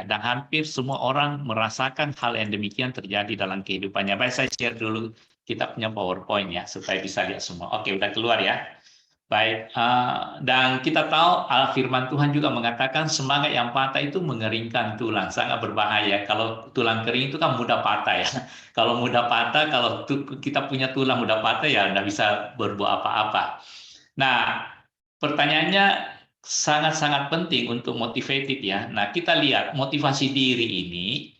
dan hampir semua orang merasakan hal yang demikian terjadi dalam kehidupannya. Baik, saya share dulu kita punya PowerPoint ya, supaya bisa lihat semua. Oke, udah keluar ya. Baik, dan kita tahu firman Tuhan juga mengatakan semangat yang patah itu mengeringkan tulang, sangat berbahaya. Kalau tulang kering itu kan mudah patah ya. Kalau mudah patah, kalau kita punya tulang mudah patah ya nggak bisa berbuat apa-apa. Nah, pertanyaannya sangat-sangat penting untuk motivated ya. Nah, kita lihat motivasi diri ini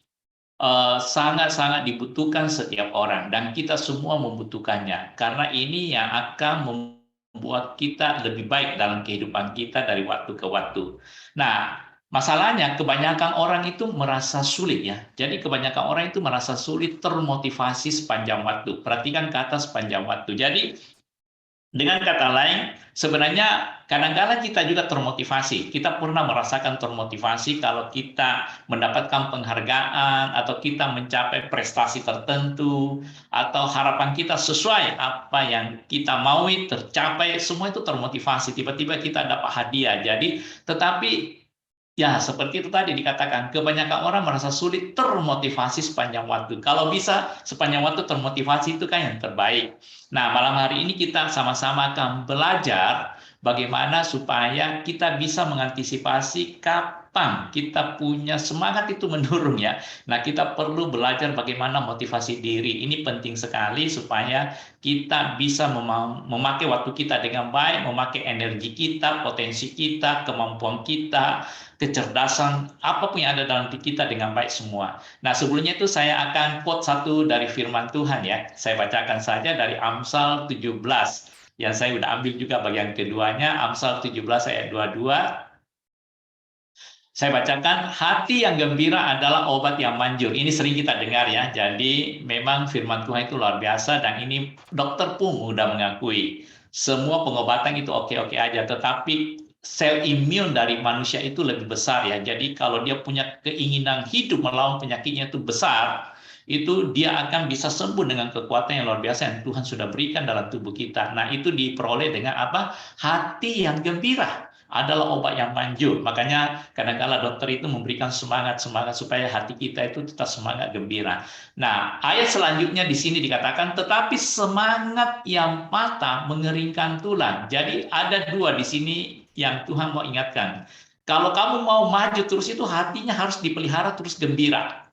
sangat-sangat dibutuhkan setiap orang dan kita semua membutuhkannya karena ini yang akan membuat kita lebih baik dalam kehidupan kita dari waktu ke waktu. Nah, masalahnya kebanyakan orang itu merasa sulit ya. Jadi kebanyakan orang itu merasa sulit termotivasi sepanjang waktu. Perhatikan kata sepanjang waktu. Jadi dengan kata lain, sebenarnya kadang-kadang kita juga termotivasi. Kita pernah merasakan termotivasi kalau kita mendapatkan penghargaan atau kita mencapai prestasi tertentu atau harapan kita sesuai apa yang kita maui tercapai, semua itu termotivasi. Tiba-tiba kita dapat hadiah. Jadi, tetapi ya, seperti itu tadi dikatakan, kebanyakan orang merasa sulit termotivasi sepanjang waktu. Kalau bisa sepanjang waktu termotivasi itu kan yang terbaik. Nah, malam hari ini kita sama-sama akan belajar bagaimana supaya kita bisa mengantisipasi kapan kita punya semangat itu menurun ya. Nah, kita perlu belajar bagaimana motivasi diri. Ini penting sekali supaya kita bisa memakai waktu kita dengan baik, memakai energi kita, potensi kita, kemampuan kita, kecerdasan, apapun yang ada dalam diri kita dengan baik semua. Nah, sebelumnya itu saya akan quote satu dari firman Tuhan ya. Saya bacakan saja dari Amsal 17. Yang saya sudah ambil juga bagian keduanya, Amsal 17 ayat 22. Saya bacakan, hati yang gembira adalah obat yang manjur. Ini sering kita dengar ya. Jadi memang firman Tuhan itu luar biasa dan ini dokter pun sudah mengakui. Semua pengobatan itu oke-oke aja, tetapi sel imun dari manusia itu lebih besar ya. Jadi kalau dia punya keinginan hidup melawan penyakitnya itu besar, itu dia akan bisa sembuh dengan kekuatan yang luar biasa yang Tuhan sudah berikan dalam tubuh kita. Nah, itu diperoleh dengan apa? Hati yang gembira adalah obat yang manjur. Makanya kadang-kala dokter itu memberikan semangat-semangat supaya hati kita itu tetap semangat gembira. Nah, ayat selanjutnya di sini dikatakan, tetapi semangat yang patah mengeringkan tulang. Jadi ada dua di sini yang Tuhan mau ingatkan. Kalau kamu mau maju terus itu hatinya harus dipelihara terus gembira.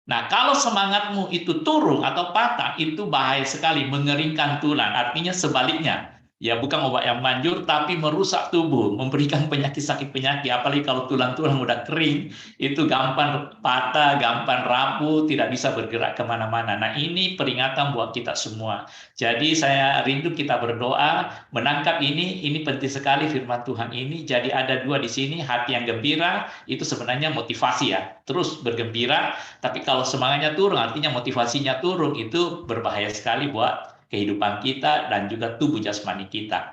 Nah, kalau semangatmu itu turun atau patah, itu bahaya sekali, mengeringkan tulang. Artinya sebaliknya. Ya, bukan obat yang manjur, tapi merusak tubuh, memberikan penyakit sakit penyakit. Apalagi kalau tulang-tulang udah kering, itu gampang patah, gampang rapuh, tidak bisa bergerak kemana-mana. Nah, ini peringatan buat kita semua. Jadi saya rindu kita berdoa, menangkap ini penting sekali firman Tuhan ini. Jadi ada dua di sini, hati yang gembira, itu sebenarnya motivasi ya. Terus bergembira, tapi kalau semangatnya turun, artinya motivasinya turun, itu berbahaya sekali buat kehidupan kita dan juga tubuh jasmani kita.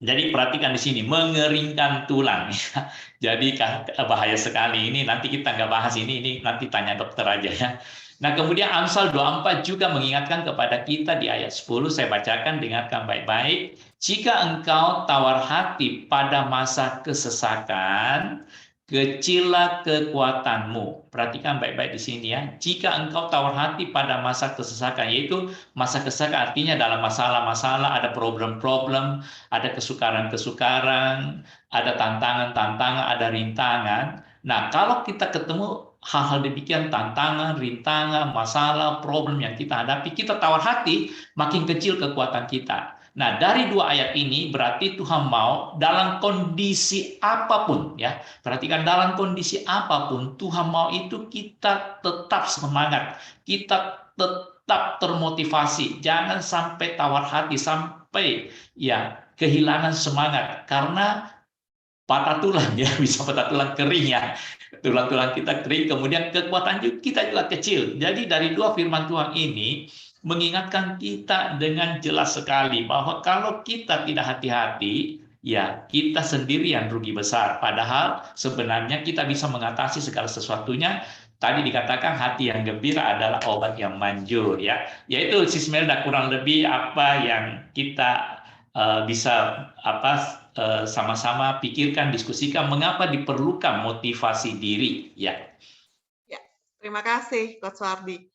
Jadi perhatikan di sini, mengeringkan tulang. Jadi bahaya sekali ini, nanti kita nggak bahas ini nanti tanya dokter aja ya. Nah, kemudian Amsal 24 juga mengingatkan kepada kita di ayat 10, saya bacakan, dengarkan baik-baik. Jika engkau tawar hati pada masa kesesakan, kecillah kekuatanmu. Perhatikan baik-baik di sini ya. Jika engkau tawar hati pada masa kesesakan, yaitu masa kesesakan artinya dalam masalah-masalah, ada problem-problem, ada kesukaran-kesukaran, ada tantangan-tantangan, ada rintangan. Nah, kalau kita ketemu hal-hal demikian, tantangan, rintangan, masalah, problem yang kita hadapi, kita tawar hati, makin kecil kekuatan kita. Nah, dari dua ayat ini berarti Tuhan mau dalam kondisi apapun ya. Perhatikan, dalam kondisi apapun Tuhan mau itu kita tetap semangat, kita tetap termotivasi. Jangan sampai tawar hati, sampai ya kehilangan semangat karena patah tulang ya, bisa patah tulang kering ya. Tulang-tulang kita kering, kemudian kekuatan kita juga kecil. Jadi dari dua firman Tuhan ini mengingatkan kita dengan jelas sekali bahwa kalau kita tidak hati-hati, ya kita sendiri yang rugi besar. Padahal sebenarnya kita bisa mengatasi segala sesuatunya. Tadi dikatakan hati yang gembira adalah obat yang manjur ya. Yaitu Sismelda kurang lebih apa yang kita bisa sama-sama pikirkan, diskusikan mengapa diperlukan motivasi diri, ya. Ya, terima kasih Coach Wardi.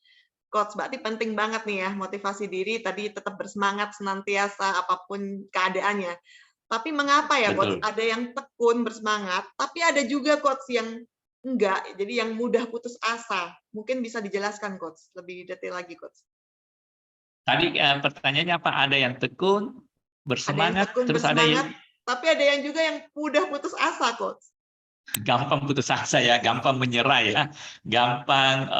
Coach, berarti penting banget nih ya motivasi diri tadi tetap bersemangat senantiasa apapun keadaannya. Tapi mengapa ya Coach Betul. ada yang tekun bersemangat, tapi ada juga Coach yang enggak, jadi yang mudah putus asa. Mungkin bisa dijelaskan Coach, lebih detail lagi Coach. Tadi pertanyaannya apa? Ada yang tekun, Ada yang bersemangat, tekun terus ada yang bersemangat, tapi ada yang juga yang mudah putus asa Coach. gampang putus asa ya, gampang menyerah ya, gampang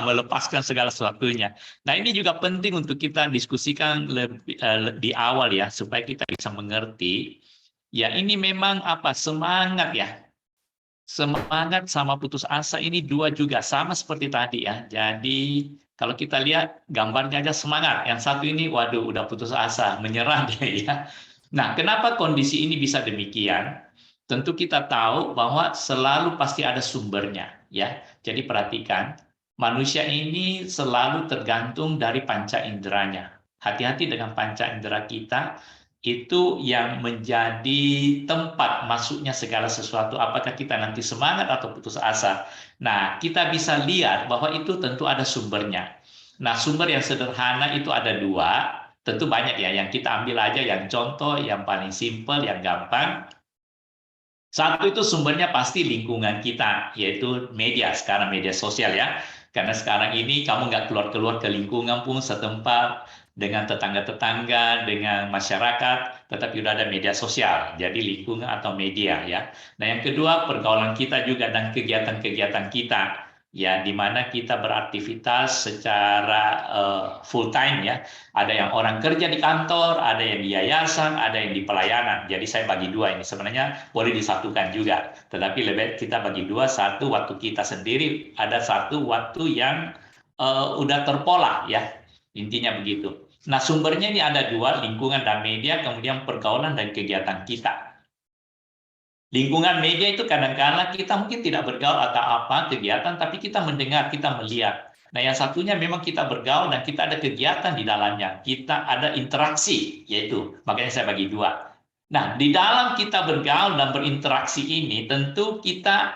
melepaskan segala sesuatunya. Nah, ini juga penting untuk kita diskusikan lebih di awal ya, supaya kita bisa mengerti. Ya, ini memang semangat ya. Semangat sama putus asa ini dua juga sama seperti tadi ya. Jadi kalau kita lihat gambarnya aja semangat, yang satu ini waduh udah putus asa, menyerah dia ya. Nah, kenapa kondisi ini bisa demikian? Tentu kita tahu bahwa selalu pasti ada sumbernya, ya. Jadi perhatikan, manusia ini selalu tergantung dari panca inderanya. Hati-hati dengan panca indera kita, itu yang menjadi tempat masuknya segala sesuatu. Apakah kita nanti semangat atau putus asa? Nah, kita bisa lihat bahwa itu tentu ada sumbernya. Nah, sumber yang sederhana itu ada dua. Tentu banyak ya, yang kita ambil aja yang contoh, yang paling simpel, yang gampang. Satu itu sumbernya pasti lingkungan kita, yaitu media, sekarang media sosial ya. Karena sekarang ini kamu nggak keluar-keluar ke lingkungan pun setempat, dengan tetangga-tetangga, dengan masyarakat, tetapi sudah ada media sosial, jadi lingkungan atau media ya. Nah yang kedua pergaulan kita juga dan kegiatan-kegiatan kita, ya di mana kita beraktivitas secara full time ya. Ada yang orang kerja di kantor, ada yang di yayasan, ada yang di pelayanan. Jadi saya bagi dua ini. Sebenarnya boleh disatukan juga. Tetapi lebih kita bagi dua, satu waktu kita sendiri, ada satu waktu yang udah terpola ya. Intinya begitu. Nah sumbernya ini ada dua, lingkungan dan media, kemudian pergaulan dan kegiatan kita. Lingkungan media itu kadang-kadang kita mungkin tidak bergaul atau apa kegiatan, tapi kita mendengar, kita melihat. Nah, yang satunya memang kita bergaul dan kita ada kegiatan di dalamnya. Kita ada interaksi, yaitu makanya saya bagi dua. Nah, di dalam kita bergaul dan berinteraksi ini, tentu kita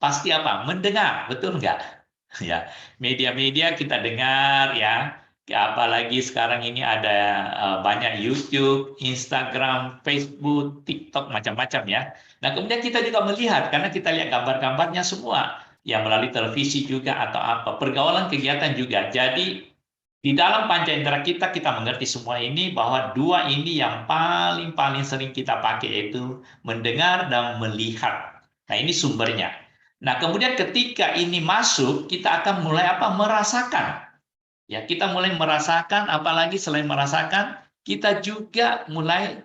pasti mendengar, betul nggak? Ya, media-media kita dengar ya. Apalagi sekarang ini ada banyak YouTube, Instagram, Facebook, TikTok, macam-macam ya. Nah, kemudian kita juga melihat, karena kita lihat gambar-gambarnya semua, yang melalui televisi juga atau apa, pergaulan kegiatan juga. Jadi, di dalam panca indera kita mengerti semua ini, bahwa dua ini yang paling sering kita pakai, yaitu mendengar dan melihat. Nah, ini sumbernya. Nah, kemudian ketika ini masuk, kita akan mulai merasakan. Ya, kita mulai merasakan, apalagi selain merasakan, kita juga mulai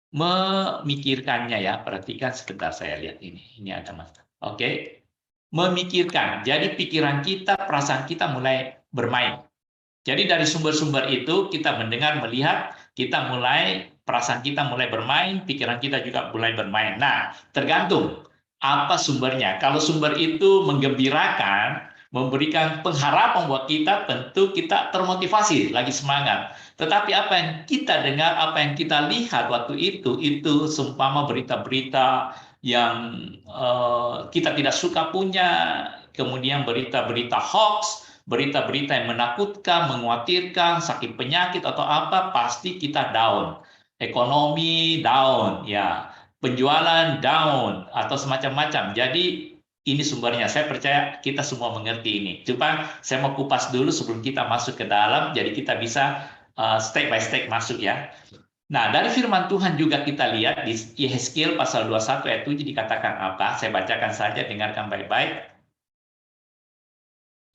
memikirkannya ya. Perhatikan sebentar saya lihat ini. Ini ada mas. Oke. Memikirkan. Jadi pikiran kita, perasaan kita mulai bermain. Jadi dari sumber-sumber itu kita mendengar, melihat, kita mulai perasaan kita mulai bermain, pikiran kita juga mulai bermain. Nah, tergantung apa sumbernya. Kalau sumber itu menggembirakan, memberikan pengharapan buat kita, tentu kita termotivasi, lagi semangat. Tetapi apa yang kita dengar, apa yang kita lihat waktu itu seumpama berita-berita yang kita tidak suka punya, kemudian berita-berita hoax, berita-berita yang menakutkan, mengkhawatirkan, sakit penyakit atau apa, pasti kita down. Ekonomi down, ya, penjualan down, atau semacam-macam. Jadi ini sumbernya. Saya percaya kita semua mengerti ini. Coba saya mau kupas dulu sebelum kita masuk ke dalam, jadi kita bisa step by step masuk ya. Nah, dari firman Tuhan juga kita lihat di Yehezkiel pasal 21 ayat 7 dikatakan apa? Saya bacakan saja, dengarkan baik-baik.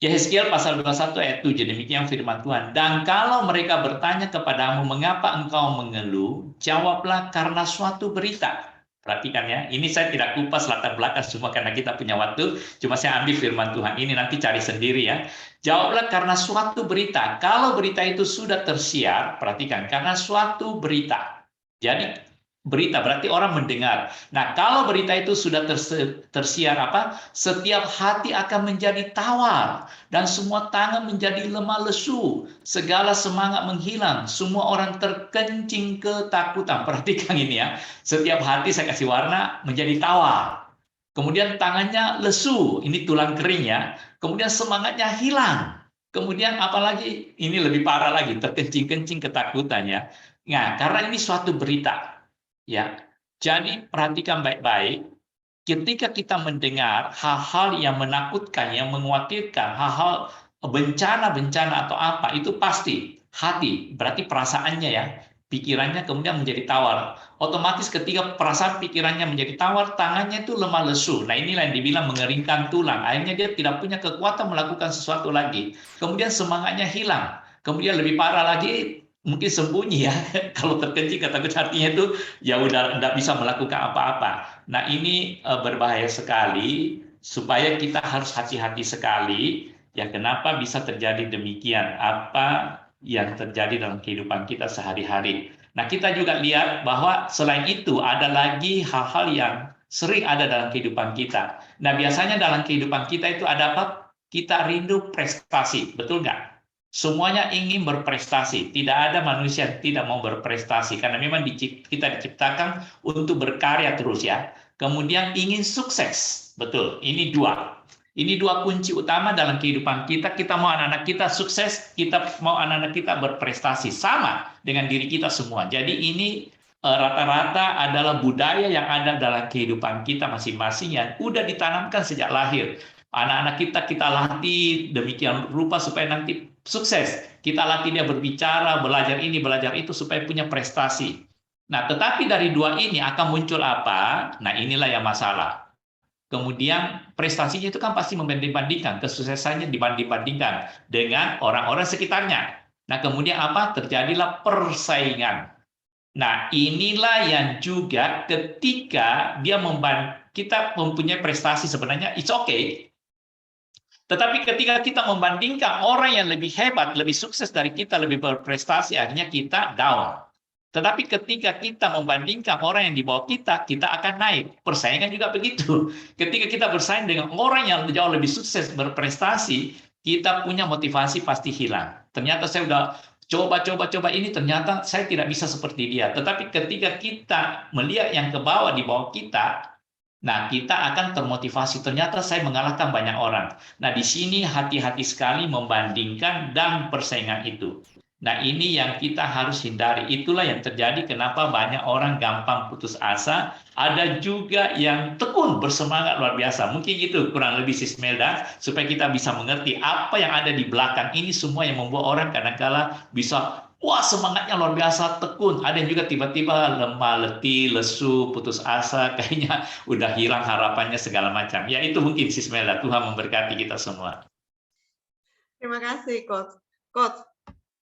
Yehezkiel pasal 21 ayat 7, demikian firman Tuhan. Dan kalau mereka bertanya kepadamu, mengapa engkau mengeluh? Jawablah, karena suatu berita. Perhatikan ya, ini saya tidak kupas latar belakang semua karena kita punya waktu. Cuma saya ambil firman Tuhan ini, nanti cari sendiri ya. Jawablah karena suatu berita. Kalau berita itu sudah tersiar, perhatikan, karena suatu berita. Jadi berita, berarti orang mendengar. Nah, kalau berita itu sudah tersiar setiap hati akan menjadi tawar dan semua tangan menjadi lemah lesu, segala semangat menghilang, semua orang terkencing ketakutan. Perhatikan ini ya, setiap hati saya kasih warna menjadi tawar. Kemudian tangannya lesu, ini tulang kering ya. Kemudian semangatnya hilang. Kemudian apalagi ini lebih parah lagi, terkencing-kencing ketakutan ya. Nah, karena ini suatu berita. Ya, jadi perhatikan baik-baik. Ketika kita mendengar hal-hal yang menakutkan, yang mengkhawatirkan, hal-hal bencana-bencana atau apa, itu pasti hati, berarti perasaannya ya, pikirannya kemudian menjadi tawar. Otomatis ketika perasaan pikirannya menjadi tawar, tangannya itu lemah lesu. Nah, inilah yang dibilang mengeringkan tulang. Akhirnya dia tidak punya kekuatan melakukan sesuatu lagi. Kemudian semangatnya hilang. Kemudian lebih parah lagi, mungkin sembunyi ya. Kalau terkencing ketakut hatinya itu ya udah tidak bisa melakukan apa-apa. Nah, ini berbahaya sekali, supaya kita harus hati-hati sekali. Ya, kenapa bisa terjadi demikian? Apa yang terjadi dalam kehidupan kita sehari-hari? Nah, kita juga lihat bahwa selain itu ada lagi hal-hal yang sering ada dalam kehidupan kita. Nah, biasanya dalam kehidupan kita itu ada apa? Kita rindu prestasi, betul nggak? Semuanya ingin berprestasi. Tidak ada manusia yang tidak mau berprestasi. Karena memang kita diciptakan untuk berkarya terus ya. Kemudian ingin sukses. Betul, ini dua. Ini dua kunci utama dalam kehidupan kita. Kita mau anak-anak kita sukses, kita mau anak-anak kita berprestasi. Sama dengan diri kita semua. Jadi ini rata-rata adalah budaya yang ada dalam kehidupan kita masing-masing yang udah ditanamkan sejak lahir. Anak-anak kita latih demikian rupa supaya nanti sukses. Kita latih dia berbicara, belajar ini, belajar itu supaya punya prestasi. Nah, tetapi dari dua ini akan muncul apa? Nah, inilah yang masalah. Kemudian prestasinya itu kan pasti membanding-bandingkan, kesuksesannya dibanding-bandingkan dengan orang-orang sekitarnya. Nah, kemudian apa? Terjadilah persaingan. Nah, inilah yang juga ketika kita mempunyai prestasi sebenarnya it's okay. Tetapi ketika kita membandingkan orang yang lebih hebat, lebih sukses dari kita, lebih berprestasi, akhirnya kita down. Tetapi ketika kita membandingkan orang yang di bawah kita, kita akan naik. Persaingan juga begitu. Ketika kita bersaing dengan orang yang jauh lebih sukses, berprestasi, kita punya motivasi pasti hilang. Ternyata saya udah coba ini, ternyata saya tidak bisa seperti dia. Tetapi ketika kita melihat yang ke bawah, di bawah kita, nah, kita akan termotivasi. Ternyata saya mengalahkan banyak orang. Nah, di sini hati-hati sekali membandingkan dan persaingan itu. Nah, ini yang kita harus hindari. Itulah yang terjadi kenapa banyak orang gampang putus asa. Ada juga yang tekun, bersemangat luar biasa. Mungkin itu kurang lebih Sismelda, supaya kita bisa mengerti apa yang ada di belakang ini semua yang membuat orang kadang-kala bisa wah, semangatnya luar biasa, tekun. Ada yang juga tiba-tiba lemah, letih, lesu, putus asa, kayaknya udah hilang harapannya segala macam. Ya, itu mungkin Sismela. Tuhan memberkati kita semua. Terima kasih, Coach. Coach,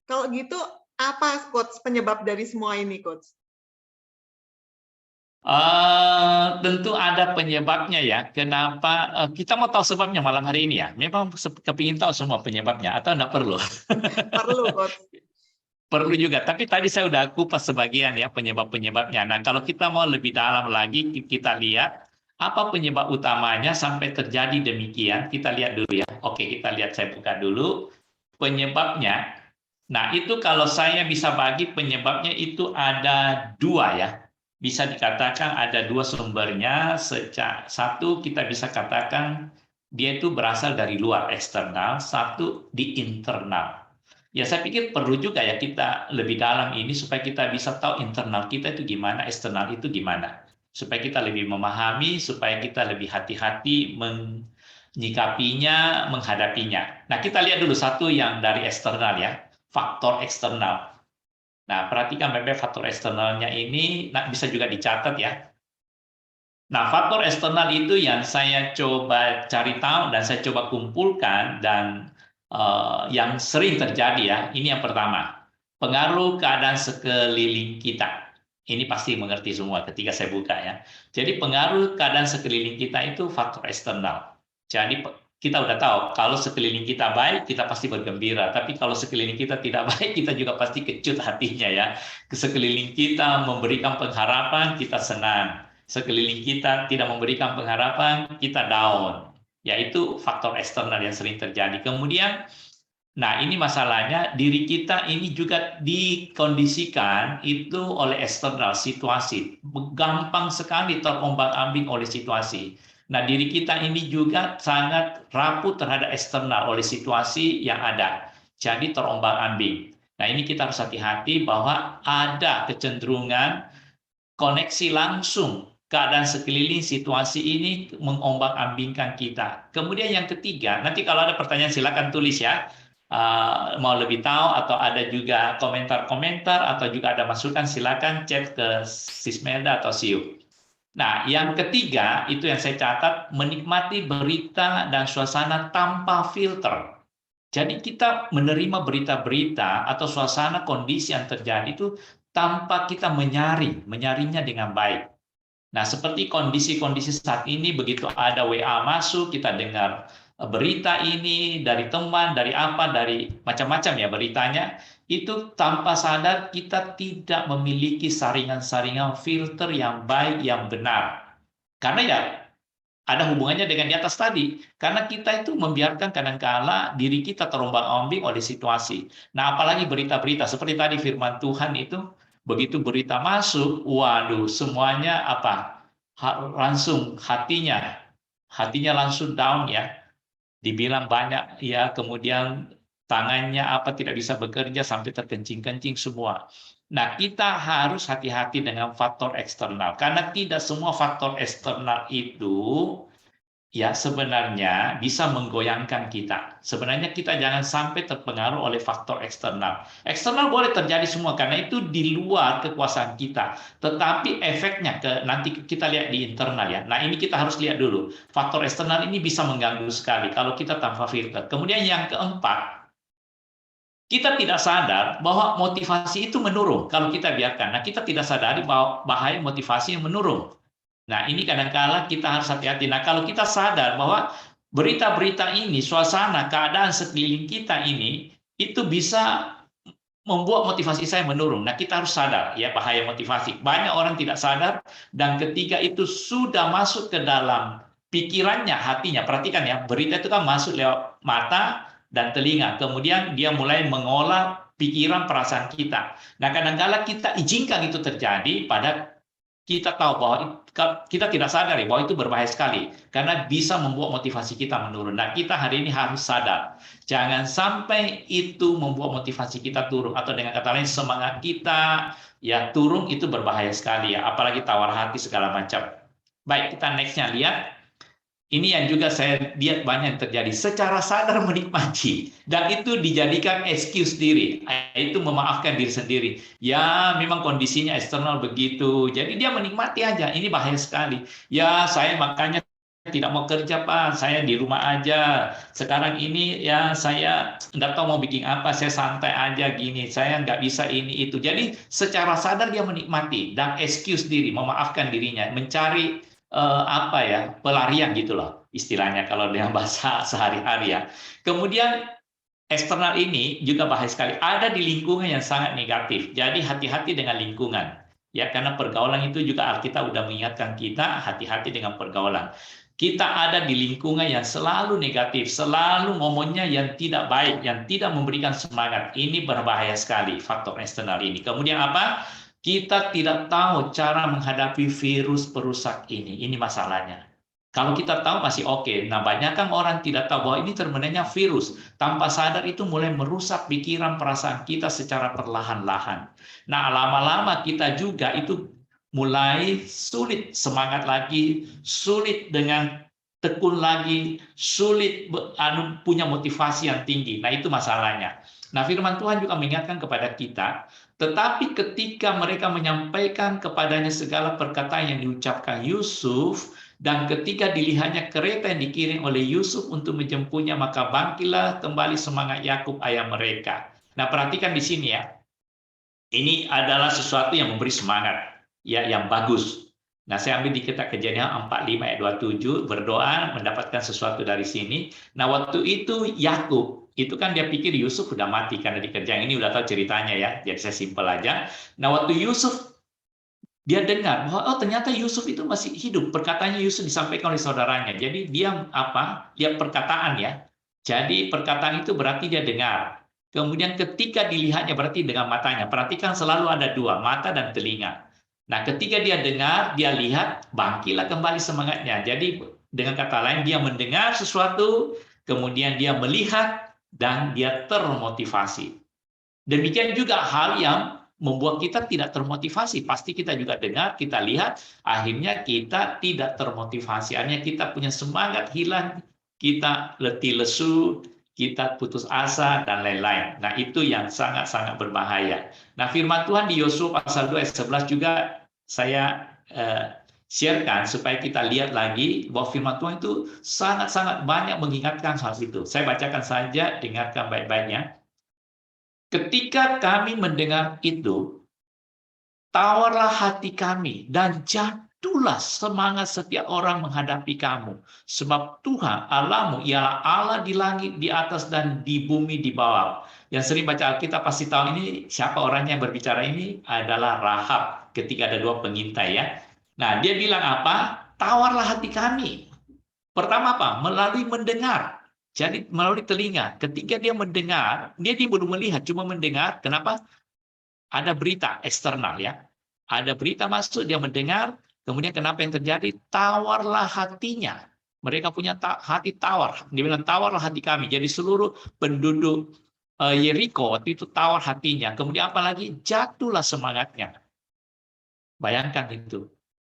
kalau gitu apa, Coach, penyebab dari semua ini, Coach? Tentu ada penyebabnya ya. Kenapa kita mau tahu sebabnya malam hari ini ya? Memang kepingin tahu semua penyebabnya atau enggak perlu? Perlu, Coach. Perlu juga, tapi tadi saya udah kupas sebagian ya penyebab-penyebabnya. Nah, kalau kita mau lebih dalam lagi, kita lihat apa penyebab utamanya sampai terjadi demikian. Kita lihat dulu ya. Oke, kita lihat, saya buka dulu penyebabnya. Nah, itu kalau saya bisa bagi penyebabnya itu ada dua ya. Bisa dikatakan ada dua sumbernya. Satu kita bisa katakan dia itu berasal dari luar eksternal, satu di internal. Ya, saya pikir perlu juga ya kita lebih dalam ini supaya kita bisa tahu internal kita itu gimana, eksternal itu gimana. Supaya kita lebih memahami, supaya kita lebih hati-hati menyikapinya, menghadapinya. Nah, kita lihat dulu satu yang dari eksternal ya, faktor eksternal. Nah, perhatikan baik-baik faktor eksternalnya ini, nah, bisa juga dicatat ya. Nah, faktor eksternal itu yang saya coba cari tahu dan saya coba kumpulkan dan yang sering terjadi ya. Ini yang pertama, pengaruh keadaan sekeliling kita. Ini pasti mengerti semua ketika saya buka ya. Jadi pengaruh keadaan sekeliling kita itu faktor eksternal. Jadi kita udah tahu, kalau sekeliling kita baik, kita pasti bergembira. Tapi kalau sekeliling kita tidak baik, kita juga pasti kecut hatinya ya. Sekeliling kita memberikan pengharapan, kita senang. Sekeliling kita tidak memberikan pengharapan, kita down. Yaitu faktor eksternal yang sering terjadi. Kemudian, nah ini masalahnya, diri kita ini juga dikondisikan itu oleh eksternal, situasi. Gampang sekali terombang-ambing oleh situasi. Nah, diri kita ini juga sangat rapuh terhadap eksternal oleh situasi yang ada. Jadi terombang-ambing. Nah, ini kita harus hati-hati bahwa ada kecenderungan koneksi langsung keadaan sekeliling situasi ini mengombang-ambingkan kita. Kemudian yang ketiga, nanti kalau ada pertanyaan silakan tulis ya. Mau lebih tahu atau ada juga komentar-komentar atau juga ada masukan silakan chat ke Sismelda atau Siu. Nah, yang ketiga itu yang saya catat, menikmati berita dan suasana tanpa filter. Jadi kita menerima berita-berita atau suasana kondisi yang terjadi itu tanpa kita menyaringnya dengan baik. Nah, seperti kondisi-kondisi saat ini, begitu ada WA masuk, kita dengar berita ini dari teman, dari apa, dari macam-macam ya beritanya, itu tanpa sadar kita tidak memiliki saringan-saringan filter yang baik, yang benar. Karena ya ada hubungannya dengan di atas tadi. Karena kita itu membiarkan kadangkala diri kita terombang-ambing oleh situasi. Nah, apalagi berita-berita seperti tadi firman Tuhan itu, begitu berita masuk, waduh, semuanya apa? Langsung hatinya langsung down ya. Dibilang banyak ya, kemudian tangannya apa tidak bisa bekerja sampai terkencing-kencing semua. Nah, kita harus hati-hati dengan faktor eksternal karena tidak semua faktor eksternal itu ya sebenarnya bisa menggoyangkan kita. Sebenarnya kita jangan sampai terpengaruh oleh faktor eksternal. Eksternal boleh terjadi semua karena itu di luar kekuasaan kita. Tetapi efeknya nanti kita lihat di internal ya. Nah, ini kita harus lihat dulu. Faktor eksternal ini bisa mengganggu sekali kalau kita tanpa filter. Kemudian yang keempat, kita tidak sadar bahwa motivasi itu menurun kalau kita biarkan. Nah, kita tidak sadari bahwa bahaya motivasi yang menurun. Nah, ini kadang-kala kita harus hati-hati. Nah, kalau kita sadar bahwa berita-berita ini, suasana, keadaan sekeliling kita ini, itu bisa membuat motivasi saya menurun. Nah, kita harus sadar ya bahaya motivasi. Banyak orang tidak sadar, dan ketika itu sudah masuk ke dalam pikirannya, hatinya, perhatikan ya, berita itu kan masuk lewat mata dan telinga. Kemudian dia mulai mengolah pikiran perasaan kita. Nah, kadang-kala kita izinkan itu terjadi pada kita tahu bahwa kita tidak sadar ya, bahwa itu berbahaya sekali karena bisa membuat motivasi kita menurun. Nah, kita hari ini harus sadar, jangan sampai itu membuat motivasi kita turun, atau dengan kata lain semangat kita ya turun, itu berbahaya sekali ya, apalagi tawar hati segala macam. Baik, kita nextnya lihat. Ini yang juga saya lihat banyak yang terjadi, secara sadar menikmati, dan itu dijadikan excuse diri, itu memaafkan diri sendiri. Ya, memang kondisinya eksternal begitu, jadi dia menikmati aja, ini bahaya sekali. Ya, saya makanya tidak mau kerja, Pak, saya di rumah aja. Sekarang ini ya saya nggak tahu mau bikin apa, saya santai aja gini, saya nggak bisa ini itu. Jadi secara sadar dia menikmati, dan excuse diri, memaafkan dirinya, mencari apa ya, pelarian gitu loh istilahnya kalau dengan bahasa sehari-hari ya. Kemudian eksternal ini juga bahaya sekali, ada di lingkungan yang sangat negatif. Jadi hati-hati dengan lingkungan ya, karena pergaulan itu juga Alkitab udah mengingatkan kita hati-hati dengan pergaulan. Kita ada di lingkungan yang selalu negatif, selalu ngomongnya yang tidak baik, yang tidak memberikan semangat. Ini berbahaya sekali faktor eksternal ini. Kemudian apa? Kita tidak tahu cara menghadapi virus perusak ini. Ini masalahnya. Kalau kita tahu masih oke. Nah, banyak kan orang tidak tahu bahwa ini sebenarnya virus. Tanpa sadar itu mulai merusak pikiran, perasaan kita secara perlahan-lahan. Nah, lama-lama kita juga itu mulai sulit semangat lagi, sulit dengan tekun lagi, sulit punya motivasi yang tinggi. Nah, itu masalahnya. Nah, firman Tuhan juga mengingatkan kepada kita, tetapi ketika mereka menyampaikan kepadanya segala perkataan yang diucapkan Yusuf, dan ketika dilihatnya kereta yang dikirim oleh Yusuf untuk menjemputnya, maka bangkitlah kembali semangat Yakub ayah mereka. Nah, perhatikan di sini ya. Ini adalah sesuatu yang memberi semangat, ya, yang bagus. Nah, saya ambil di kitab Kejadian 45 ayat 27, berdoa mendapatkan sesuatu dari sini. Nah, waktu itu Yakub, itu kan dia pikir Yusuf udah mati karena dikerjain. Ini udah tahu ceritanya ya, jadi saya simpel aja. Nah, waktu Yusuf, dia dengar bahwa oh ternyata Yusuf itu masih hidup. Perkataannya Yusuf disampaikan oleh saudaranya. Jadi dia apa? Dia perkataan ya. Jadi perkataan itu berarti dia dengar. Kemudian ketika dilihatnya berarti dengan matanya. Perhatikan selalu ada dua, mata dan telinga. Nah, ketika dia dengar, dia lihat, bangkitlah kembali semangatnya. Jadi dengan kata lain dia mendengar sesuatu, kemudian dia melihat dan dia termotivasi. Demikian juga hal yang membuat kita tidak termotivasi. Pasti kita juga dengar, kita lihat, akhirnya kita tidak termotivasi. Akhirnya kita punya semangat hilang, kita letih lesu, kita putus asa, dan lain-lain. Nah, itu yang sangat-sangat berbahaya. Nah, firman Tuhan di Yosua pasal 2 ayat 11 juga saya sharekan supaya kita lihat lagi bahwa firman Tuhan itu sangat-sangat banyak mengingatkan hal itu. Saya bacakan saja, dengarkan baik-baiknya. Ketika kami mendengar itu, tawarlah hati kami dan jatuhlah semangat setiap orang menghadapi kamu. Sebab Tuhan Allahmu ialah Allah di langit, di atas, dan di bumi di bawah. Yang sering baca Alkitab pasti tahu ini siapa orangnya yang berbicara ini adalah Rahab ketika ada dua pengintai ya. Nah, dia bilang apa? Tawarlah hati kami. Pertama apa? Melalui mendengar. Jadi melalui telinga. Ketika dia mendengar, dia belum melihat, cuma mendengar. Kenapa? Ada berita eksternal ya. Ada berita masuk, dia mendengar. Kemudian kenapa yang terjadi? Tawarlah hatinya. Mereka punya hati tawar. Dia bilang tawarlah hati kami. Jadi seluruh penduduk Yeriko waktu itu tawar hatinya. Kemudian apalagi jatuhlah semangatnya. Bayangkan itu.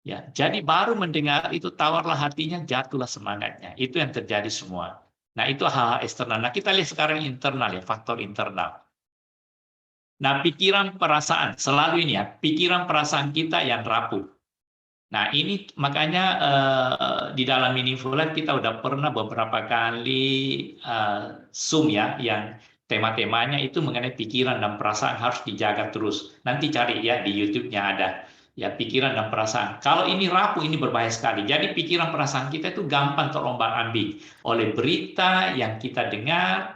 Ya, jadi baru mendengar itu tawarlah hatinya, jatuhlah semangatnya. Itu yang terjadi semua. Nah, itu hal-hal eksternal. Nah, kita lihat sekarang internal ya, faktor internal. Nah, pikiran perasaan, selalu ini ya, pikiran perasaan kita yang rapuh. Nah, ini makanya di dalam Meaningful Life kita udah pernah beberapa kali Zoom ya, yang tema-temanya itu mengenai pikiran dan perasaan harus dijaga terus. Nanti cari ya, di YouTube-nya ada. Ya, pikiran dan perasaan. Kalau ini rapuh, ini berbahaya sekali. Jadi pikiran perasaan kita itu gampang terombang-ambing oleh berita yang kita dengar,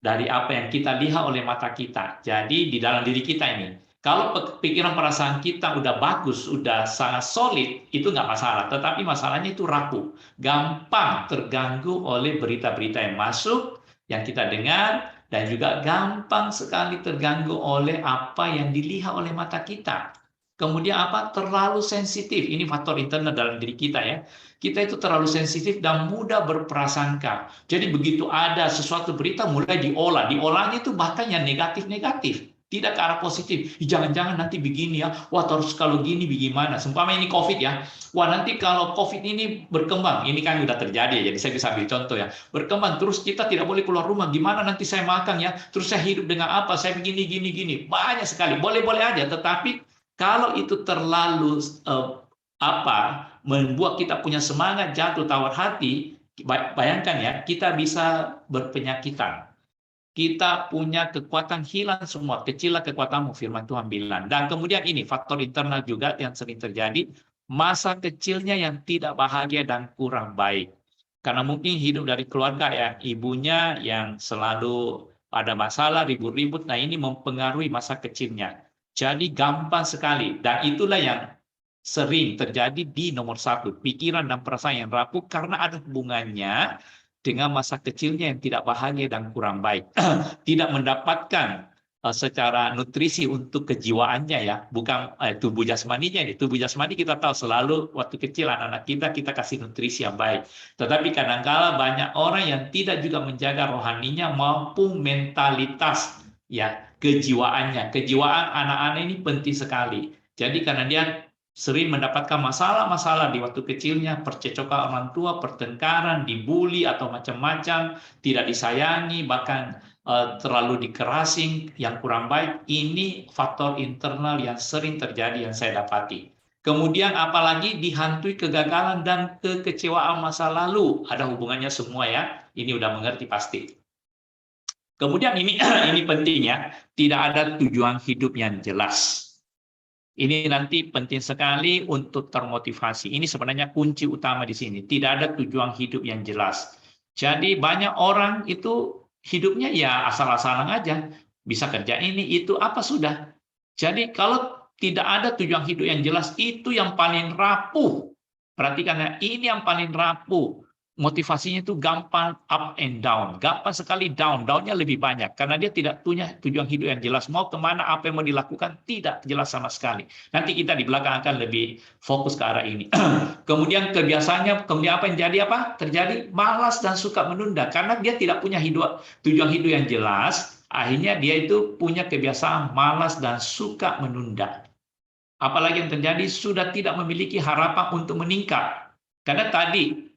dari apa yang kita lihat oleh mata kita. Jadi di dalam diri kita ini, kalau pikiran perasaan kita udah bagus, udah sangat solid, itu nggak masalah. Tetapi masalahnya itu rapuh, gampang terganggu oleh berita-berita yang masuk, yang kita dengar, dan juga gampang sekali terganggu oleh apa yang dilihat oleh mata kita. Kemudian apa? Terlalu sensitif. Ini faktor internal dalam diri kita ya. Kita itu terlalu sensitif dan mudah berprasangka. Jadi begitu ada sesuatu berita mulai diolah. Diolahnya itu bahkan yang negatif-negatif. Tidak ke arah positif. Jangan-jangan nanti begini ya. Wah, terus kalau gini bagaimana? Seumpama ini COVID ya. Wah, nanti kalau COVID ini berkembang. Ini kan sudah terjadi ya. Jadi saya bisa ambil contoh ya. Berkembang terus kita tidak boleh keluar rumah. Gimana nanti saya makan ya? Terus saya hidup dengan apa? Saya begini, gini. Banyak sekali. Boleh-boleh aja. Tetapi kalau itu terlalu membuat kita punya semangat, jatuh tawar hati, bayangkan ya, kita bisa berpenyakitan. Kita punya kekuatan hilang semua, kecillah kekuatanmu, firman Tuhan bilang. Dan kemudian ini faktor internal juga yang sering terjadi, masa kecilnya yang tidak bahagia dan kurang baik. Karena mungkin hidup dari keluarga ya, ibunya yang selalu ada masalah, ribut-ribut, nah ini mempengaruhi masa kecilnya. Jadi gampang sekali, dan itulah yang sering terjadi di nomor satu, pikiran dan perasaan yang rapuh karena ada hubungannya dengan masa kecilnya yang tidak bahagia dan kurang baik. Tidak mendapatkan secara nutrisi untuk kejiwaannya ya, bukan tubuh jasmaninya. Tubuh jasmani kita tahu selalu waktu kecil anak-anak kita kasih nutrisi yang baik. Tetapi kadang-kala banyak orang yang tidak juga menjaga rohaninya maupun mentalitas ya, kejiwaannya. Kejiwaan anak-anak ini penting sekali. Jadi karena dia sering mendapatkan masalah-masalah di waktu kecilnya, percecokan orang tua, pertengkaran, dibully atau macam-macam, tidak disayangi, bahkan terlalu dikerasin, yang kurang baik. Ini faktor internal yang sering terjadi yang saya dapati. Kemudian apalagi dihantui kegagalan dan kekecewaan masa lalu, ada hubungannya semua ya. Ini udah mengerti pasti. Kemudian ini penting ya, tidak ada tujuan hidup yang jelas. Ini nanti penting sekali untuk termotivasi. Ini sebenarnya kunci utama di sini. Tidak ada tujuan hidup yang jelas. Jadi banyak orang itu hidupnya ya asal-asalan aja. Bisa kerja ini, itu, apa sudah. Jadi kalau tidak ada tujuan hidup yang jelas, itu yang paling rapuh. Perhatikan ya, ini yang paling rapuh. Motivasinya itu gampang up and down. Gampang sekali down. Downnya lebih banyak. Karena dia tidak punya tujuan hidup yang jelas. Mau kemana, apa yang mau dilakukan, tidak jelas sama sekali. Nanti kita di belakang akan lebih fokus ke arah ini. Kemudian kebiasaannya, kemudian apa yang jadi apa? Terjadi malas dan suka menunda. Karena dia tidak punya tujuan hidup yang jelas, akhirnya dia itu punya kebiasaan malas dan suka menunda. Apalagi yang terjadi, sudah tidak memiliki harapan untuk meningkat. Karena tadi,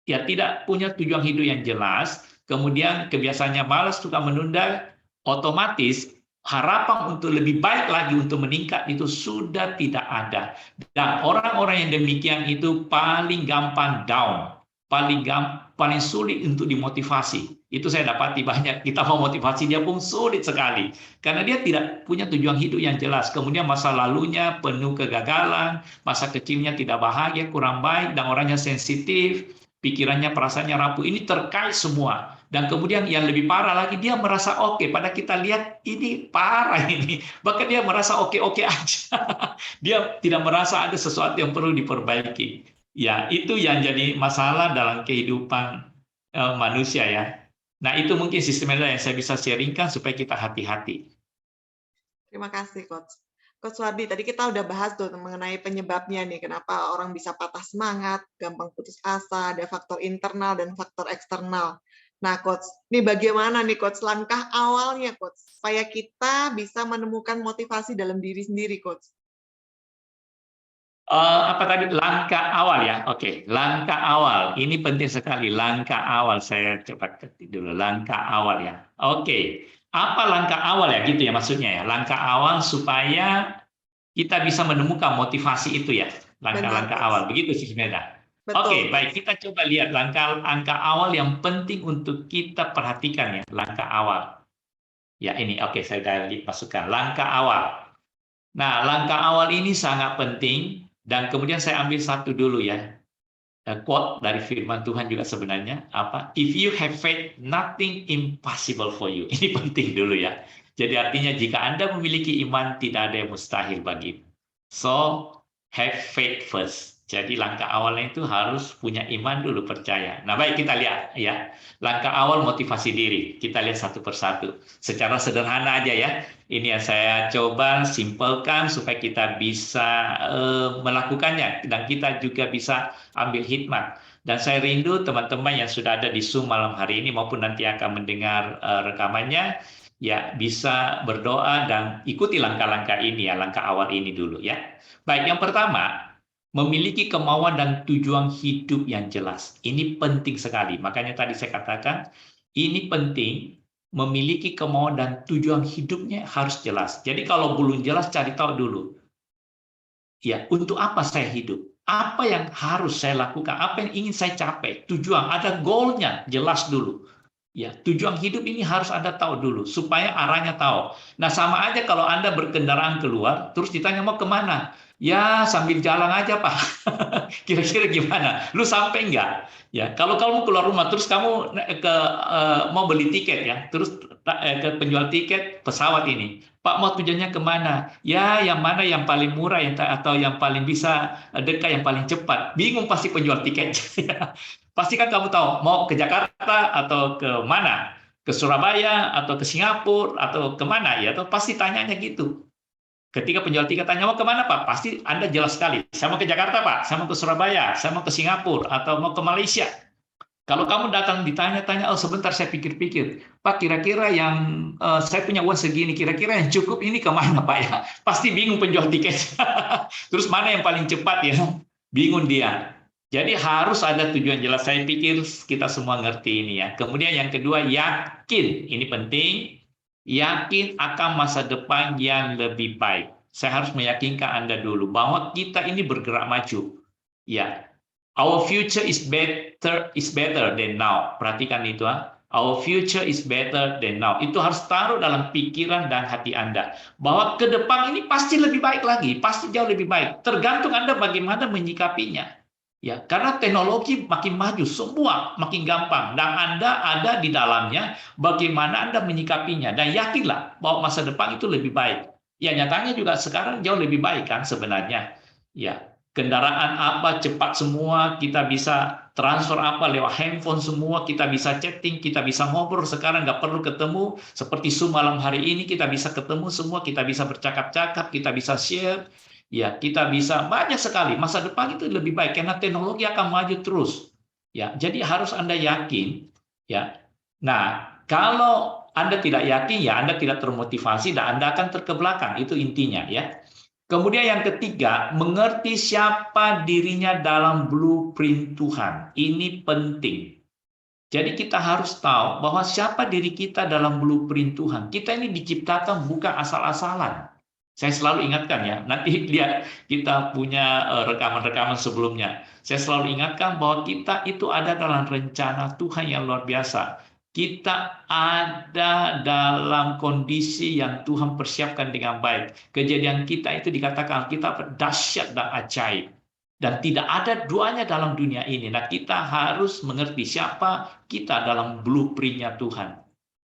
ya tidak punya tujuan hidup yang jelas, kemudian kebiasaannya malas, suka menunda, otomatis harapan untuk lebih baik lagi untuk meningkat itu sudah tidak ada. Dan orang-orang yang demikian itu paling gampang down, paling sulit untuk dimotivasi. Itu saya dapati banyak, kita mau motivasi dia pun sulit sekali. Karena dia tidak punya tujuan hidup yang jelas. Kemudian masa lalunya penuh kegagalan, masa kecilnya tidak bahagia, kurang baik, dan orangnya sensitif, pikirannya, perasaannya rapuh. Ini terkait semua. Dan kemudian yang lebih parah lagi, dia merasa oke. Pada kita lihat, ini parah ini. Bahkan dia merasa oke-oke aja. Dia tidak merasa ada sesuatu yang perlu diperbaiki. Ya, itu yang jadi masalah dalam kehidupan manusia ya. Nah, itu mungkin sistemnya yang saya bisa sharingkan supaya kita hati-hati. Terima kasih, Coach. Coach Wardi, tadi kita udah bahas tuh mengenai penyebabnya nih, kenapa orang bisa patah semangat, gampang putus asa, ada faktor internal dan faktor eksternal. Nah, Coach, ini bagaimana nih, Coach, langkah awalnya, Coach, supaya kita bisa menemukan motivasi dalam diri sendiri, Coach? Apa tadi, langkah awal ya? Oke, langkah awal. Ini penting sekali, langkah awal. Saya coba ketik dulu, langkah awal ya. Oke, apa langkah awal ya? Gitu ya maksudnya ya. Langkah awal supaya kita bisa menemukan motivasi itu ya. Langkah-langkah awal. Begitu sih sebenarnya. Oke, baik. Kita coba lihat langkah awal yang penting untuk kita perhatikan ya. Langkah awal. Ya ini, oke, saya sudah masukkan. Langkah awal. Nah, langkah awal ini sangat penting. Dan kemudian saya ambil satu dulu ya, quote dari firman Tuhan juga sebenarnya, apa? If you have faith, nothing impossible for you. Ini penting dulu ya. Jadi artinya jika Anda memiliki iman, tidak ada yang mustahil bagimu. So, have faith first. Jadi langkah awalnya itu harus punya iman dulu, percaya. Nah, baik, kita lihat ya. Langkah awal motivasi diri. Kita lihat satu persatu. Secara sederhana aja ya. Ini yang saya coba simpelkan supaya kita bisa melakukannya. Dan kita juga bisa ambil hikmat. Dan saya rindu teman-teman yang sudah ada di Zoom malam hari ini maupun nanti akan mendengar rekamannya, ya bisa berdoa dan ikuti langkah-langkah ini ya, langkah awal ini dulu ya. Baik, yang pertama, memiliki kemauan dan tujuan hidup yang jelas. Ini penting sekali. Makanya tadi saya katakan, ini penting, memiliki kemauan dan tujuan hidupnya harus jelas. Jadi kalau belum jelas, cari tahu dulu. Ya, untuk apa saya hidup? Apa yang harus saya lakukan? Apa yang ingin saya capai? Tujuan, ada goalnya, jelas dulu. Ya, tujuan hidup ini harus Anda tahu dulu, supaya arahnya tahu. Nah, sama aja kalau Anda berkendaraan keluar, terus ditanya mau kemana? Ya, sambil jalan aja, Pak. Kira-kira gimana? Lu sampai enggak? Ya, kalau kamu keluar rumah, terus kamu mau beli tiket ya, terus ke penjual tiket pesawat ini. Pak, mau tujuannya kemana? Ya, yang mana yang paling murah atau yang paling bisa dekat, yang paling cepat. Bingung pasti penjual tiket. Pasti kan kamu tahu mau ke Jakarta atau ke mana, ke Surabaya atau ke Singapura atau ke mana ya, atau pasti tanyanya gitu. Ketika penjual tiket tanya mau ke mana Pak, pasti Anda jelas sekali. Saya mau ke Jakarta Pak, saya mau ke Surabaya, saya mau ke Singapura atau mau ke Malaysia. Kalau kamu datang ditanya-tanya, oh sebentar saya pikir-pikir, Pak kira-kira yang saya punya uang segini, kira-kira yang cukup ini kemana Pak ya? Pasti bingung penjual tiket. Terus mana yang paling cepat ya? Bingung dia. Jadi harus ada tujuan jelas. Saya pikir kita semua ngerti ini ya. Kemudian yang kedua, yakin. Ini penting. Yakin akan masa depan yang lebih baik. Saya harus meyakinkan Anda dulu bahwa kita ini bergerak maju. Ya, our future is better than now. Perhatikan itu, Our future is better than now. Itu harus taruh dalam pikiran dan hati Anda. Bahwa ke depan ini pasti lebih baik lagi, pasti jauh lebih baik. Tergantung Anda bagaimana menyikapinya. Ya, karena teknologi makin maju, semua makin gampang. Dan Anda ada di dalamnya, bagaimana Anda menyikapinya. Dan yakinlah bahwa masa depan itu lebih baik. Ya, nyatanya juga sekarang jauh lebih baik kan sebenarnya. Ya, kendaraan apa cepat semua, kita bisa transfer apa lewat handphone semua, kita bisa chatting, kita bisa ngobrol sekarang, nggak perlu ketemu, seperti Zoom malam hari ini, kita bisa ketemu semua, kita bisa bercakap-cakap, kita bisa share, ya kita bisa banyak sekali, masa depan itu lebih baik, karena teknologi akan maju terus, ya jadi harus Anda yakin, ya. Nah, kalau Anda tidak yakin, ya Anda tidak termotivasi, dan Anda akan terkebelakang, itu intinya, ya. Kemudian yang ketiga, mengerti siapa dirinya dalam blueprint Tuhan. Ini penting. Jadi kita harus tahu bahwa siapa diri kita dalam blueprint Tuhan. Kita ini diciptakan bukan asal-asalan. Saya selalu ingatkan ya, nanti lihat kita punya rekaman-rekaman sebelumnya. Saya selalu ingatkan bahwa kita itu ada dalam rencana Tuhan yang luar biasa. Kita ada dalam kondisi yang Tuhan persiapkan dengan baik. Kejadian kita itu dikatakan kita dahsyat dan ajaib. Dan tidak ada duanya dalam dunia ini. Nah, kita harus mengerti siapa kita dalam blueprint-nya Tuhan.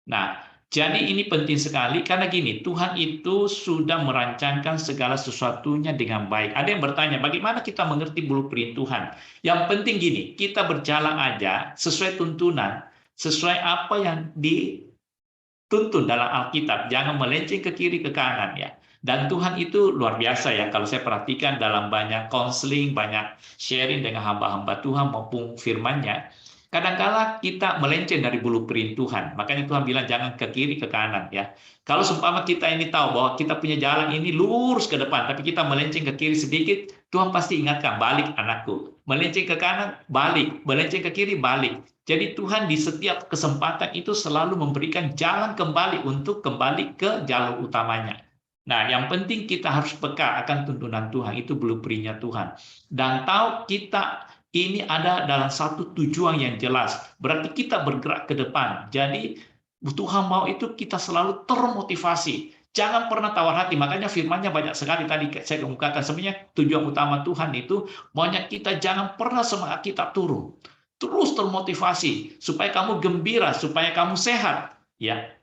Nah, jadi ini penting sekali karena gini, Tuhan itu sudah merancangkan segala sesuatunya dengan baik. Ada yang bertanya, bagaimana kita mengerti blueprint Tuhan? Yang penting gini, kita berjalan aja sesuai tuntunan, sesuai apa yang dituntun dalam Alkitab. Jangan melenceng ke kiri ke kanan ya. Dan Tuhan itu luar biasa ya, kalau saya perhatikan dalam banyak konseling, banyak sharing dengan hamba-hamba Tuhan maupun firman-Nya, kadang-kala kita melenceng dari blueprint Tuhan. Makanya Tuhan bilang jangan ke kiri ke kanan ya. Kalau seumpama kita ini tahu bahwa kita punya jalan ini lurus ke depan, tapi kita melenceng ke kiri sedikit, Tuhan pasti ingatkan, balik anakku. Melenceng ke kanan, balik. Melenceng ke kiri, balik. Jadi Tuhan di setiap kesempatan itu selalu memberikan jalan kembali untuk kembali ke jalur utamanya. Nah, yang penting kita harus peka akan tuntunan Tuhan, itu blueprint-nya Tuhan. Dan tahu kita ini ada dalam satu tujuan yang jelas. Berarti kita bergerak ke depan. Jadi Tuhan mau itu kita selalu termotivasi. Jangan pernah tawar hati. Makanya firman-Nya banyak sekali tadi saya kemukakan. Sebenarnya tujuan utama Tuhan itu maunya kita jangan pernah semangat kita turun. Terus termotivasi supaya kamu gembira, supaya kamu sehat. Ya,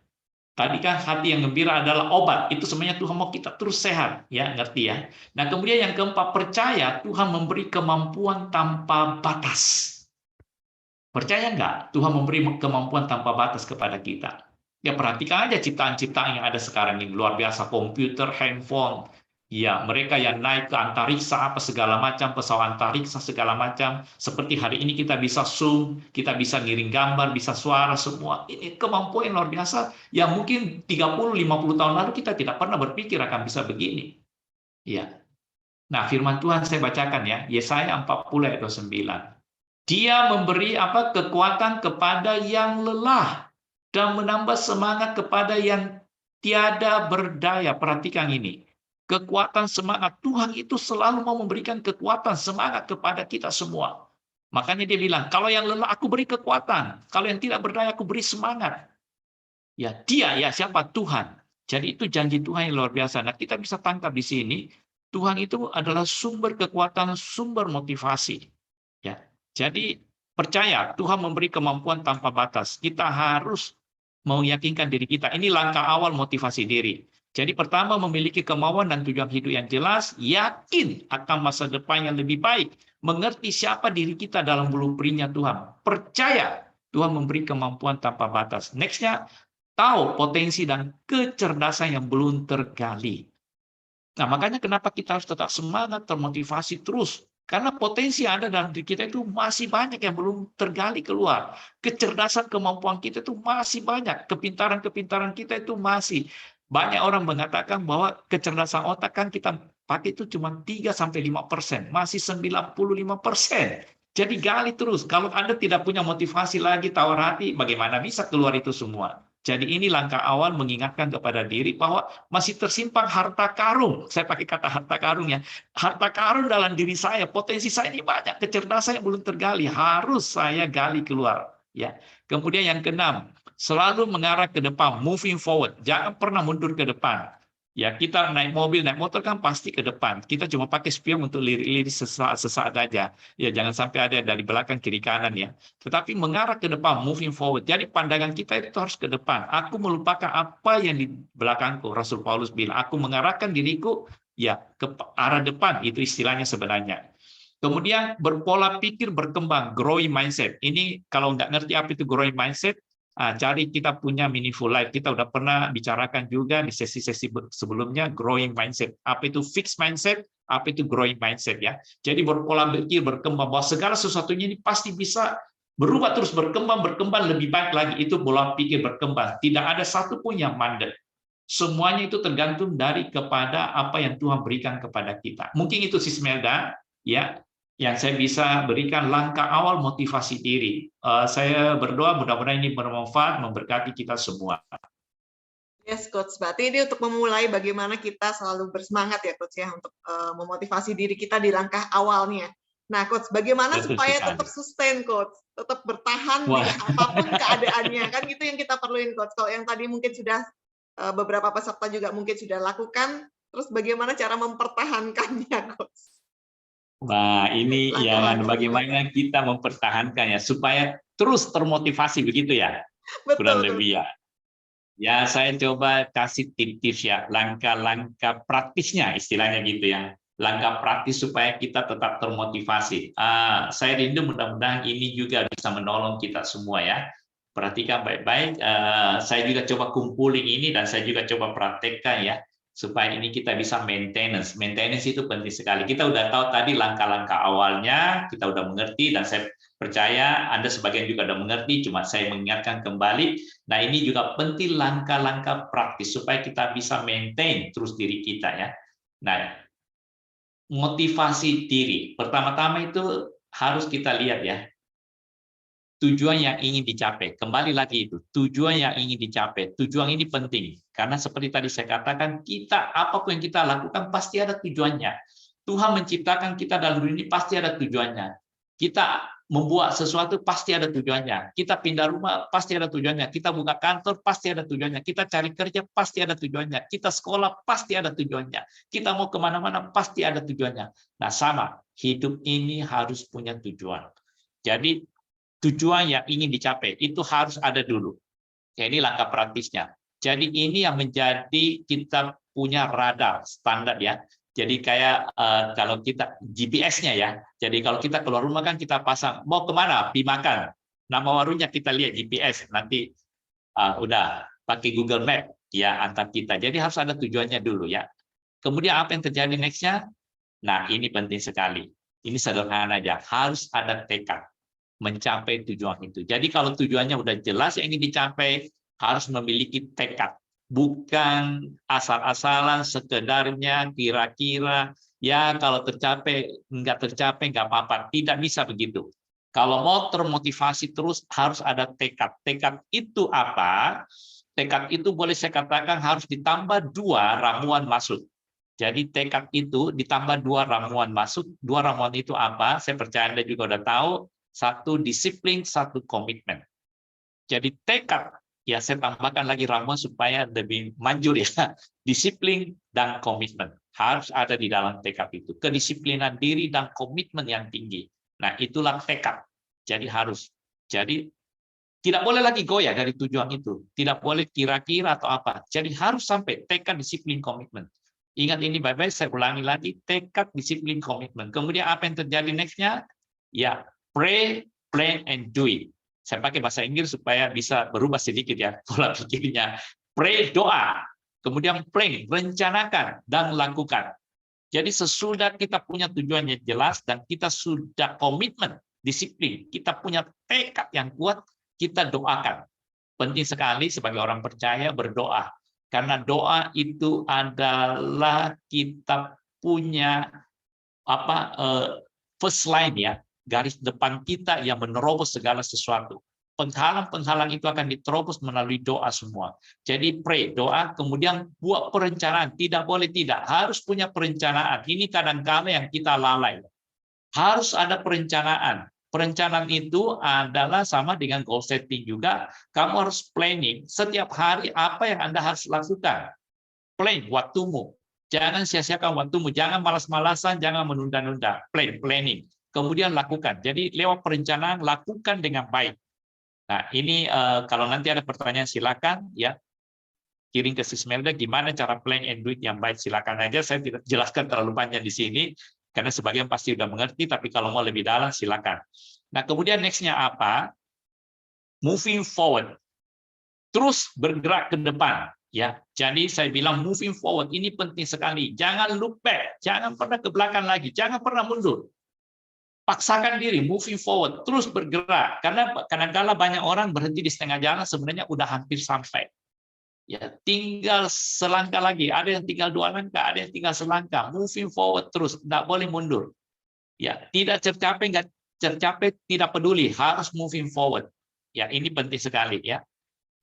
tadi kan hati yang gembira adalah obat. Itu sebenarnya Tuhan mau kita terus sehat, ya, ngerti ya. Nah, kemudian yang keempat, percaya Tuhan memberi kemampuan tanpa batas. Percaya nggak Tuhan memberi kemampuan tanpa batas kepada kita? Ya, perhatikan aja ciptaan-ciptaan yang ada sekarang ini, luar biasa, komputer, handphone, ya, mereka yang naik ke antariksa, apa segala macam, pesawat antariksa, segala macam. Seperti hari ini kita bisa Zoom, kita bisa ngirim gambar, bisa suara, semua. Ini kemampuan yang luar biasa, yang mungkin 30-50 tahun lalu kita tidak pernah berpikir akan bisa begini. Ya. Nah, firman Tuhan saya bacakan ya, Yesaya 40 ayat 29. Dia memberi kekuatan kepada yang lelah, dan menambah semangat kepada yang tiada berdaya. Perhatikan ini. Kekuatan semangat Tuhan itu selalu mau memberikan kekuatan semangat kepada kita semua. Makanya dia bilang, kalau yang lelah aku beri kekuatan, kalau yang tidak berdaya aku beri semangat. Ya, dia ya siapa? Tuhan. Jadi itu janji Tuhan yang luar biasa. Nah, kita bisa tangkap di sini, Tuhan itu adalah sumber kekuatan, sumber motivasi. Ya. Jadi percaya Tuhan memberi kemampuan tanpa batas. Kita harus meyakinkan diri kita. Ini langkah awal motivasi diri. Jadi pertama, memiliki kemauan dan tujuan hidup yang jelas, yakin akan masa depan yang lebih baik, mengerti siapa diri kita dalam blueprint-nya Tuhan, percaya Tuhan memberi kemampuan tanpa batas. Next-nya, tahu potensi dan kecerdasan yang belum tergali. Nah, makanya kenapa kita harus tetap semangat, termotivasi terus. Karena potensi yang ada dalam diri kita itu masih banyak yang belum tergali keluar. Kecerdasan kemampuan kita itu masih banyak. Kepintaran-kepintaran kita itu masih. Banyak orang mengatakan bahwa kecerdasan otak kan kita pakai itu cuma 3-5%. Masih 95%. Jadi gali terus. Kalau Anda tidak punya motivasi lagi, tawar hati, bagaimana bisa keluar itu semua? Jadi ini langkah awal mengingatkan kepada diri bahwa masih tersimpan harta karun. Saya pakai kata harta karun ya. Harta karun dalam diri saya, potensi saya ini banyak. Kecerdasan yang belum tergali, harus saya gali keluar. Ya. Kemudian yang keenam, selalu mengarah ke depan, moving forward. Jangan pernah mundur ke depan. Ya, kita naik mobil, naik motor kan pasti ke depan. Kita cuma pakai spion untuk lirik-lirik sesaat aja. Ya, jangan sampai ada dari belakang kiri kanan ya. Tetapi mengarah ke depan, moving forward. Jadi pandangan kita itu harus ke depan. Aku melupakan apa yang di belakangku. Rasul Paulus bilang, aku mengarahkan diriku ya ke arah depan. Itu istilahnya sebenarnya. Kemudian berpola pikir berkembang, growing mindset. Ini kalau nggak ngerti apa itu growing mindset, cari kita punya meaningful life. Kita udah pernah bicarakan juga di sesi-sesi sebelumnya growing mindset. Apa itu fixed mindset, apa itu growing mindset ya. Jadi berpola pikir berkembang bahwa segala sesuatunya ini pasti bisa berubah terus berkembang lebih baik lagi. Itu pola pikir berkembang. Tidak ada satupun yang mandek. Semuanya itu tergantung kepada apa yang Tuhan berikan kepada kita. Mungkin itu Sismelda ya yang saya bisa berikan langkah awal motivasi diri. Saya berdoa mudah-mudahan ini bermanfaat, memberkati kita semua. Yes, Coach. Berarti ini untuk memulai bagaimana kita selalu bersemangat ya, Coach, ya, untuk memotivasi diri kita di langkah awalnya. Nah, Coach, bagaimana Betul supaya sekali. tetap sustain, Coach? Tetap bertahan Wah. di apapun keadaannya. Kan itu yang kita perluin, Coach. Kalau yang tadi mungkin sudah beberapa peserta juga mungkin sudah lakukan, terus bagaimana cara mempertahankannya, Coach? Nah, ini yang bagaimana kita mempertahankannya supaya terus termotivasi begitu ya, kurang Betul. lebih ya. Ya, saya coba kasih tips ya, langkah-langkah praktisnya istilahnya gitu ya. Langkah praktis supaya kita tetap termotivasi. Saya rindu mudah-mudahan ini juga bisa menolong kita semua ya. Perhatikan baik-baik. Saya juga coba kumpulin ini dan saya juga coba praktekkan ya. Supaya ini kita bisa maintenance. Maintenance itu penting sekali. Kita udah tahu tadi langkah-langkah awalnya, kita udah mengerti, dan saya percaya Anda sebagian juga udah mengerti, cuma saya mengingatkan kembali. Nah, ini juga penting langkah-langkah praktis supaya kita bisa maintain terus diri kita ya. Nah, motivasi diri. Pertama-tama itu harus kita lihat ya, tujuan yang ingin dicapai. Kembali lagi itu, tujuan yang ingin dicapai. Tujuan ini penting, karena seperti tadi saya katakan, kita apapun yang kita lakukan pasti ada tujuannya. Tuhan menciptakan kita dalam dunia ini pasti ada tujuannya. Kita membuat sesuatu pasti ada tujuannya. Kita pindah rumah pasti ada tujuannya. Kita buka kantor pasti ada tujuannya. Kita cari kerja pasti ada tujuannya. Kita sekolah pasti ada tujuannya. Kita mau kemana-mana pasti ada tujuannya. Nah, sama. Hidup ini harus punya tujuan. Jadi, tujuan yang ingin dicapai itu harus ada dulu. Ya, ini langkah praktisnya. Jadi ini yang menjadi kita punya radar standar ya. Jadi kayak kalau kita GPS-nya ya. Jadi kalau kita keluar rumah kan kita pasang mau kemana, pergi makan. Nama warungnya kita lihat GPS. Nanti udah pakai Google Map ya antar kita. Jadi harus ada tujuannya dulu ya. Kemudian apa yang terjadi next-nya? Nah, ini penting sekali. Ini sederhana aja. Harus ada tekad mencapai tujuan itu. Jadi kalau tujuannya udah jelas yang ingin dicapai, harus memiliki tekad. Bukan asal-asalan, sekedarnya, kira-kira, ya kalau nggak tercapai, nggak apa-apa. Tidak bisa begitu. Kalau mau termotivasi terus, harus ada tekad. Tekad itu apa? Tekad itu boleh saya katakan harus ditambah 2 ramuan maksud. Jadi tekad itu ditambah 2 ramuan maksud. 2 ramuan itu apa? Saya percaya Anda juga udah tahu. 1 disiplin, 1 komitmen. Jadi tekad, ya saya tambahkan lagi ramuan supaya lebih manjur ya. Disiplin dan komitmen harus ada di dalam tekad itu. Kedisiplinan diri dan komitmen yang tinggi. Nah, itulah tekad. Jadi harus. Jadi tidak boleh lagi goyah dari tujuan itu. Tidak boleh kira-kira atau apa. Jadi harus sampai tekad, disiplin, komitmen. Ingat ini baik-baik, saya ulangi lagi. Tekad, disiplin, komitmen. Kemudian apa yang terjadi next-nya? Ya, pray, plan, and do it. Saya pakai bahasa Inggris supaya bisa berubah sedikit ya pola pikirnya. Pray, doa. Kemudian plan, rencanakan, dan lakukan. Jadi sesudah kita punya tujuan yang jelas dan kita sudah komitmen, disiplin, kita punya tekad yang kuat, kita doakan. Penting sekali sebagai orang percaya berdoa. Karena doa itu adalah kita punya first line ya, garis depan kita yang menerobos segala sesuatu. Penghalang-penghalang itu akan diterobos melalui doa semua. Jadi pray, doa, kemudian buat perencanaan. Tidak boleh tidak, harus punya perencanaan. Ini kadang-kadang yang kita lalai. Harus ada perencanaan. Perencanaan itu adalah sama dengan goal setting juga. Kamu harus planning setiap hari apa yang Anda harus lakukan. Plan waktumu. Jangan sia-siakan waktumu. Jangan malas-malasan, jangan menunda-nunda. Planning. Kemudian lakukan. Jadi lewat perencanaan, lakukan dengan baik. Nah, ini kalau nanti ada pertanyaan silakan ya. Kirim ke Sismelda gimana cara plan and do it yang baik, silakan aja. Saya tidak jelaskan terlalu panjang di sini karena sebagian pasti sudah mengerti, tapi kalau mau lebih dalam silakan. Nah, kemudian next-nya apa? Moving forward. Terus bergerak ke depan ya. Jadi saya bilang moving forward ini penting sekali. Jangan look back, jangan pernah ke belakang lagi, jangan pernah mundur. Paksakan diri moving forward, terus bergerak. Karena kadang-kala banyak orang berhenti di setengah jalan sebenarnya udah hampir sampai. Ya, tinggal selangkah lagi, ada yang tinggal 2 langkah, ada yang tinggal selangkah, moving forward terus, tidak boleh mundur. Ya, tidak tercapai, nggak tercapai, tidak peduli, harus moving forward. Ya, ini penting sekali ya,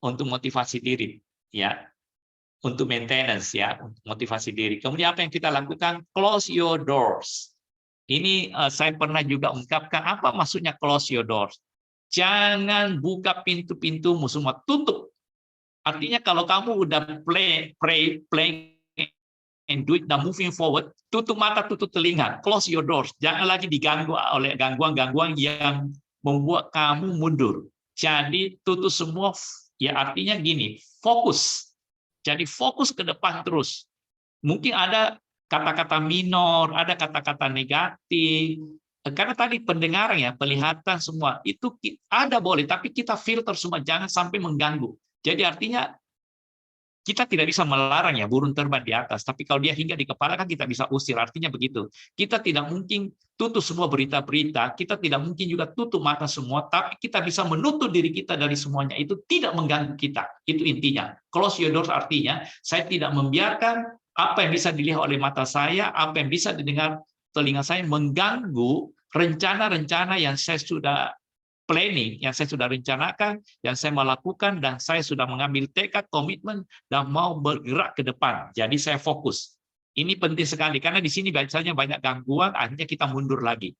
untuk motivasi diri, ya, untuk maintenance ya, untuk motivasi diri. Kemudian apa yang kita lakukan? Close your doors. Ini saya pernah juga ungkapkan apa maksudnya close your doors. Jangan buka pintu-pintumu semua, tutup. Artinya kalau kamu udah play and do it, dan moving forward, tutup mata, tutup telinga, close your doors. Jangan lagi diganggu oleh gangguan-gangguan yang membuat kamu mundur. Jadi tutup semua, ya artinya gini, fokus. Jadi fokus ke depan terus. Mungkin ada kata-kata minor, ada kata-kata negatif, karena tadi pendengaran ya, penglihatan semua, itu ada boleh, tapi kita filter semua, jangan sampai mengganggu. Jadi artinya kita tidak bisa melarang ya burung terbang di atas, tapi kalau dia hingga di kepala kan kita bisa usir, artinya begitu. Kita tidak mungkin tutup semua berita-berita, kita tidak mungkin juga tutup mata semua, tapi kita bisa menutup diri kita dari semuanya, itu tidak mengganggu kita, itu intinya. Close your doors artinya, saya tidak membiarkan apa yang bisa dilihat oleh mata saya, apa yang bisa didengar telinga saya mengganggu rencana-rencana yang saya sudah planning, yang saya sudah rencanakan, yang saya melakukan, dan saya sudah mengambil tekad, komitmen, dan mau bergerak ke depan. Jadi saya fokus. Ini penting sekali, karena di sini biasanya banyak gangguan, akhirnya kita mundur lagi.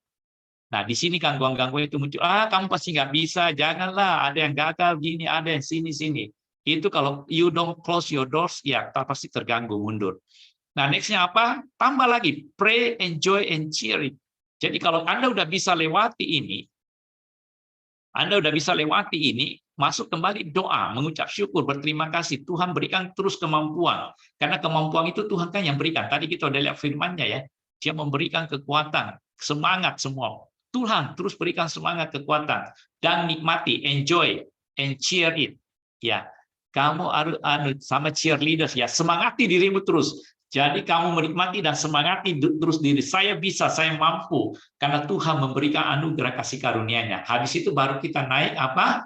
Nah, di sini gangguan-gangguan itu muncul, kamu pasti nggak bisa, janganlah, ada yang gagal, gini, ada yang sini-sini. Itu kalau you don't close your doors, ya pasti terganggu, mundur. Nah, next-nya apa? Tambah lagi, pray, enjoy, and cheer it. Jadi kalau Anda udah bisa lewati ini, masuk kembali doa, mengucap syukur, berterima kasih. Tuhan berikan terus kemampuan. Karena kemampuan itu Tuhan kan yang berikan. Tadi kita udah lihat firman-Nya ya. Dia memberikan kekuatan, semangat semua. Tuhan terus berikan semangat, kekuatan. Dan nikmati, enjoy, and cheer it. Ya, kamu harus sama cheerleaders ya, semangati dirimu terus. Jadi kamu menikmati dan semangati terus diri. Saya bisa, saya mampu. Karena Tuhan memberikan anugerah kasih karunia-Nya. Habis itu baru kita naik apa?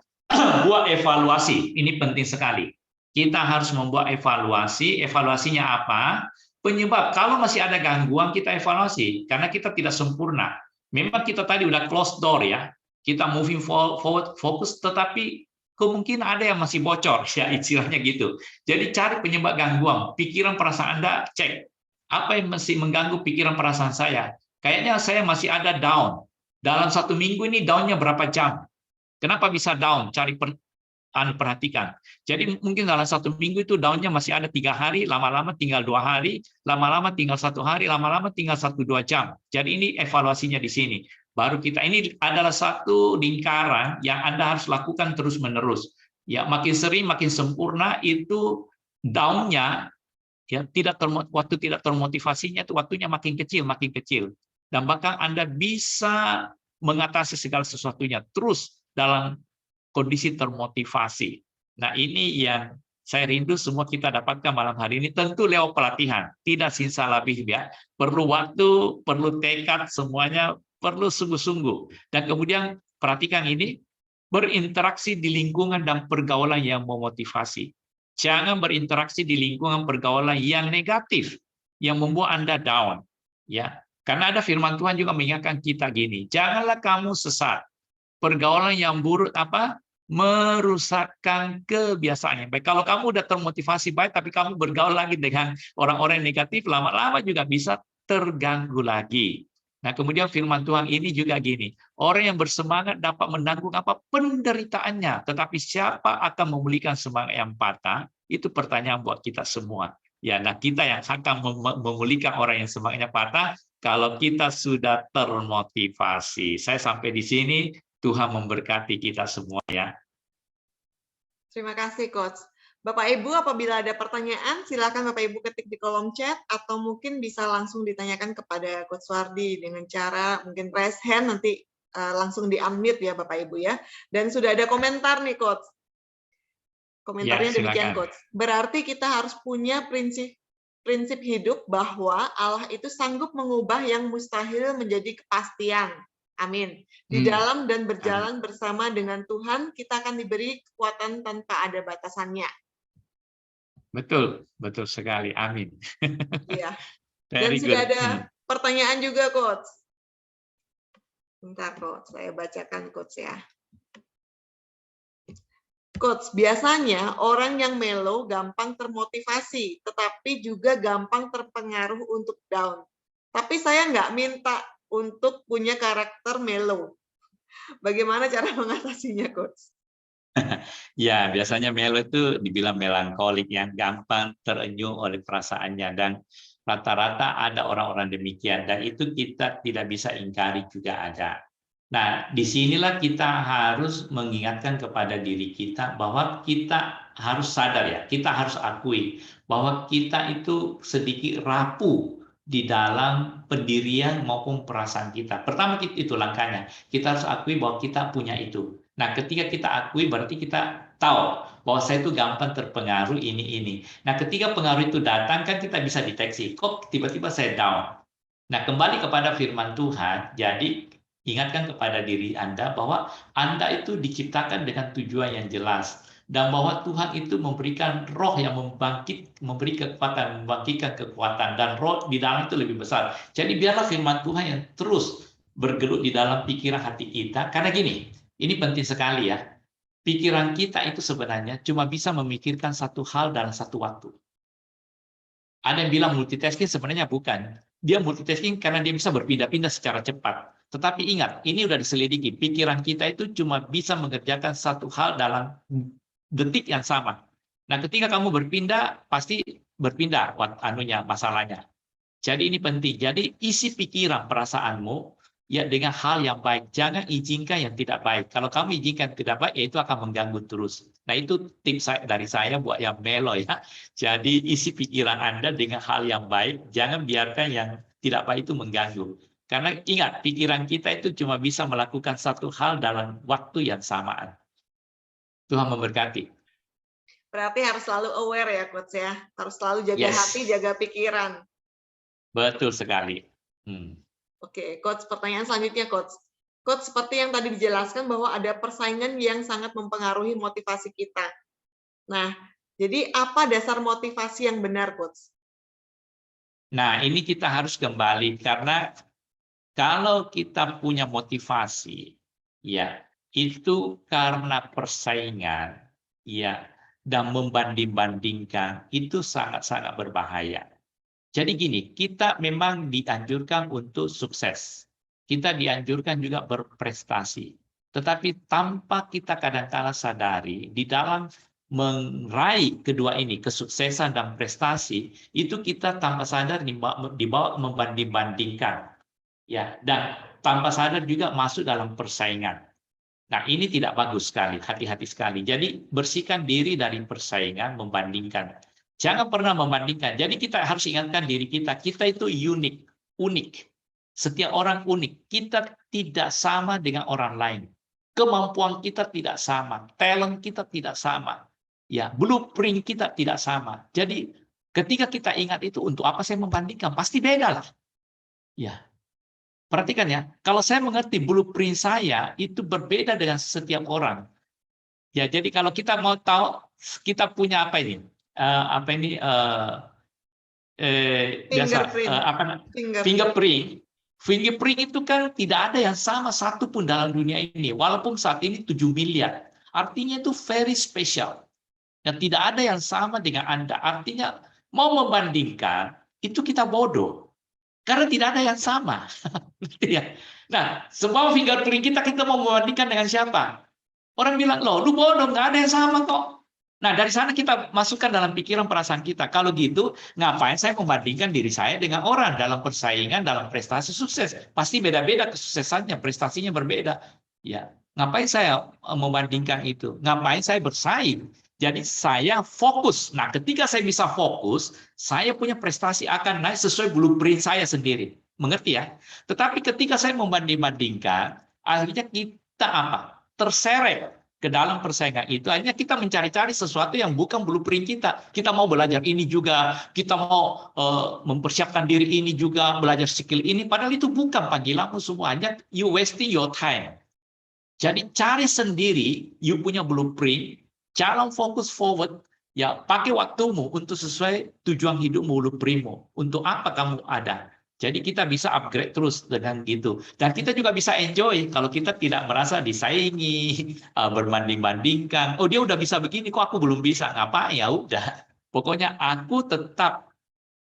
Buat evaluasi. Ini penting sekali. Kita harus membuat evaluasi. Evaluasinya apa? Penyebab. Kalau masih ada gangguan, kita evaluasi. Karena kita tidak sempurna. Memang kita tadi udah close door ya. Kita moving forward, fokus, tetapi kemungkinan ada yang masih bocor, ya istilahnya gitu. Jadi cari penyebab gangguan, pikiran perasaan Anda cek. Apa yang masih mengganggu pikiran perasaan saya? Kayaknya saya masih ada down. Dalam 1 minggu ini down-nya berapa jam? Kenapa bisa down? Cari perhatikan. Jadi mungkin dalam 1 minggu itu down-nya masih ada 3 hari, lama-lama tinggal 2 hari, lama-lama tinggal 1 hari, lama-lama tinggal 1-2 jam. Jadi ini evaluasinya di sini. Baru kita, ini adalah satu lingkaran yang Anda harus lakukan terus-menerus. Ya, makin sering, makin sempurna, itu down-nya, ya, waktu tidak termotivasinya, itu waktunya makin kecil. Dan bahkan Anda bisa mengatasi segala sesuatunya terus dalam kondisi termotivasi. Nah, ini yang saya rindu semua kita dapatkan malam hari ini, tentu lewat pelatihan, tidak simsalabim ya. Perlu waktu, perlu tekad, semuanya perlu sungguh-sungguh. Dan kemudian perhatikan ini, berinteraksi di lingkungan dan pergaulan yang memotivasi. Jangan berinteraksi di lingkungan pergaulan yang negatif, yang membuat Anda down. Ya, karena ada firman Tuhan juga mengingatkan kita gini, janganlah kamu sesat. Pergaulan yang buruk apa? Merusakkan kebiasaan yang baik. Kalau kamu udah termotivasi baik, tapi kamu bergaul lagi dengan orang-orang negatif, lama-lama juga bisa terganggu lagi. Nah, kemudian firman Tuhan ini juga gini, orang yang bersemangat dapat menanggung apa penderitaannya, tetapi siapa akan memulihkan semangat yang patah? Itu pertanyaan buat kita semua. Ya, nah kita yang akan memulihkan orang yang semangatnya patah kalau kita sudah termotivasi. Saya sampai di sini, Tuhan memberkati kita semua ya. Terima kasih, Coach. Bapak Ibu, apabila ada pertanyaan, silakan Bapak Ibu ketik di kolom chat, atau mungkin bisa langsung ditanyakan kepada Coach Wardi dengan cara mungkin raise hand, nanti langsung di-unmute ya Bapak Ibu ya. Dan sudah ada komentar nih, Coach. Komentarnya Ya, demikian, silakan. Coach. Berarti kita harus punya prinsip hidup bahwa Allah itu sanggup mengubah yang mustahil menjadi kepastian. Amin. Di dalam dan berjalan bersama dengan Tuhan, kita akan diberi kekuatan tanpa ada batasannya. Betul, betul sekali. Amin. Iya. Dan Very sudah good. ada pertanyaan juga, Coach. Bentar, Coach. Saya bacakan, Coach ya. Coach, biasanya orang yang mellow gampang termotivasi, tetapi juga gampang terpengaruh untuk down. Tapi saya nggak minta untuk punya karakter mellow. Bagaimana cara mengatasinya, Coach? Ya, biasanya mellow itu dibilang melankolik yang gampang terenyuh oleh perasaannya, dan rata-rata ada orang-orang demikian, dan itu kita tidak bisa ingkari juga ada. Nah, disinilah kita harus mengingatkan kepada diri kita bahwa kita harus sadar ya, kita harus akui bahwa kita itu sedikit rapuh di dalam pendirian maupun perasaan kita. Pertama itu langkahnya, kita harus akui bahwa kita punya itu. Nah, ketika kita akui berarti kita tahu bahwa saya itu gampang terpengaruh ini. Nah, ketika pengaruh itu datang kan kita bisa deteksi, kok tiba-tiba saya down. Nah, kembali kepada firman Tuhan, jadi ingatkan kepada diri Anda bahwa Anda itu diciptakan dengan tujuan yang jelas, dan bahwa Tuhan itu memberikan roh yang memberi kekuatan, membangkitkan kekuatan, dan roh di dalam itu lebih besar. Jadi biarlah firman Tuhan yang terus bergelut di dalam pikiran hati kita, karena gini, ini penting sekali ya. Pikiran kita itu sebenarnya cuma bisa memikirkan satu hal dalam satu waktu. Ada yang bilang multitasking, sebenarnya bukan. Dia multitasking karena dia bisa berpindah-pindah secara cepat. Tetapi ingat, ini udah diselidiki. Pikiran kita itu cuma bisa mengerjakan satu hal dalam detik yang sama. Nah, ketika kamu berpindah, pasti berpindah masalahnya. Jadi ini penting. Jadi isi pikiran, perasaanmu ya dengan hal yang baik. Jangan izinkan yang tidak baik. Kalau kamu izinkan tidak baik, ya itu akan mengganggu terus. Nah, itu tips dari saya buat yang melo ya. Jadi isi pikiran Anda dengan hal yang baik. Jangan biarkan yang tidak baik itu mengganggu. Karena ingat, pikiran kita itu cuma bisa melakukan satu hal dalam waktu yang samaan. Tuhan memberkati. Berarti harus selalu aware ya, Coach ya. Harus selalu jaga hati, jaga pikiran. Betul sekali. Oke, Coach, pertanyaan selanjutnya, Coach. Coach, seperti yang tadi dijelaskan bahwa ada persaingan yang sangat mempengaruhi motivasi kita. Nah, jadi apa dasar motivasi yang benar, Coach? Nah, ini kita harus kembali, karena kalau kita punya motivasi, ya, itu karena persaingan, ya, dan membanding-bandingkan, itu sangat-sangat berbahaya. Jadi gini, kita memang dianjurkan untuk sukses. Kita dianjurkan juga berprestasi. Tetapi tanpa kita kadang-kala sadari, di dalam meraih kedua ini, kesuksesan dan prestasi, itu kita tanpa sadar dibawa membanding-bandingkan. Ya, dan tanpa sadar juga masuk dalam persaingan. Nah, ini tidak bagus sekali, hati-hati sekali. Jadi, bersihkan diri dari persaingan, membandingkan. Jangan pernah membandingkan. Jadi, kita harus ingatkan diri kita, kita itu unik. Setiap orang unik. Kita tidak sama dengan orang lain. Kemampuan kita tidak sama, talent kita tidak sama. Ya, blueprint kita tidak sama. Jadi, ketika kita ingat itu, untuk apa saya membandingkan? Pasti beda lah. Ya, perhatikan ya, kalau saya mengerti blueprint saya itu berbeda dengan setiap orang. Ya, jadi kalau kita mau tahu kita punya apa ini? Fingerprint. Fingerprint itu kan tidak ada yang sama satu pun dalam dunia ini. Walaupun saat ini 7 miliar. Artinya itu very special. Dan tidak ada yang sama dengan Anda. Artinya mau membandingkan, itu kita bodoh. Karena tidak ada yang sama. Ya. Nah, semua fingerprint kita mau membandingkan dengan siapa? Orang bilang, loh, lu bodoh, nggak ada yang sama kok. Nah, dari sana kita masukkan dalam pikiran perasaan kita. Kalau gitu, ngapain saya membandingkan diri saya dengan orang dalam persaingan, dalam prestasi sukses? Pasti beda-beda kesuksesannya, prestasinya berbeda. Ya, ngapain saya membandingkan itu? Ngapain saya bersaing? Jadi saya fokus. Nah, ketika saya bisa fokus, saya punya prestasi akan naik sesuai blueprint saya sendiri. Mengerti ya? Tetapi ketika saya membanding-bandingkan, akhirnya kita apa? Terseret ke dalam persaingan itu, akhirnya kita mencari-cari sesuatu yang bukan blueprint kita. Kita mau belajar ini juga, kita mau mempersiapkan diri ini juga, belajar skill ini, padahal itu bukan panggilanmu semuanya, you wasting your time. Jadi cari sendiri, you punya blueprint, jalan fokus forward, ya pakai waktumu untuk sesuai tujuan hidupmu, blueprintmu. Untuk apa kamu ada? Jadi kita bisa upgrade terus dengan gitu. Dan kita juga bisa enjoy kalau kita tidak merasa disaingi, berbanding-bandingkan. Oh dia udah bisa begini, kok aku belum bisa? Ngapain? Ya udah. Pokoknya aku tetap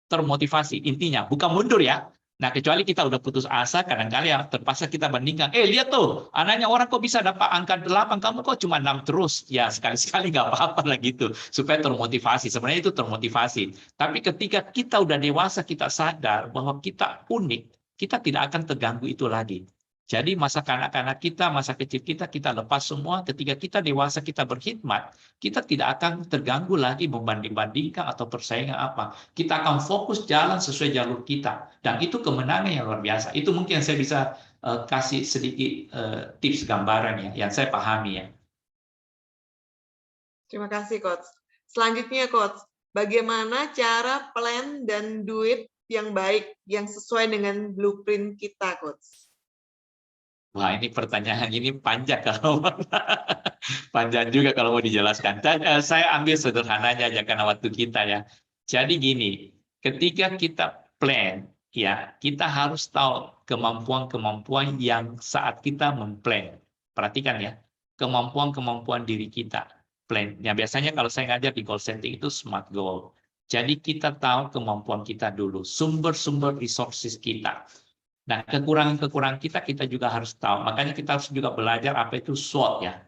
termotivasi. Intinya, bukan mundur ya. Nah, kecuali kita udah putus asa, kadang-kali ya terpaksa kita bandingkan. Lihat tuh, anaknya orang kok bisa dapat angka 8, kamu kok cuma 6 terus. Ya, sekali-sekali nggak apa-apa lah gitu. Supaya termotivasi. Sebenarnya itu termotivasi. Tapi ketika kita udah dewasa, kita sadar bahwa kita unik, kita tidak akan terganggu itu lagi. Jadi masa kanak-kanak kita, masa kecil kita lepas semua. Ketika kita dewasa, kita berkhidmat, kita tidak akan terganggu lagi membanding-bandingkan atau persaingan apa. Kita akan fokus jalan sesuai jalur kita. Dan itu kemenangan yang luar biasa. Itu mungkin saya bisa kasih sedikit tips gambaran ya, yang saya pahami ya. Terima kasih, Coach. Selanjutnya, Coach, bagaimana cara plan dan duit yang baik, yang sesuai dengan blueprint kita, Coach? Wah, ini pertanyaan ini panjang kalau panjang juga kalau mau dijelaskan. Saya ambil sederhananya aja karena waktu kita ya. Jadi gini, ketika kita plan, ya kita harus tahu kemampuan-kemampuan yang saat kita memplan. Perhatikan ya, kemampuan-kemampuan diri kita. Plan. Ya biasanya kalau saya ngajar di call center itu SMART goal. Jadi kita tahu kemampuan kita dulu, sumber-sumber resources kita. Nah, kekurangan-kekurangan kita juga harus tahu. Makanya kita harus juga belajar apa itu SWOT ya.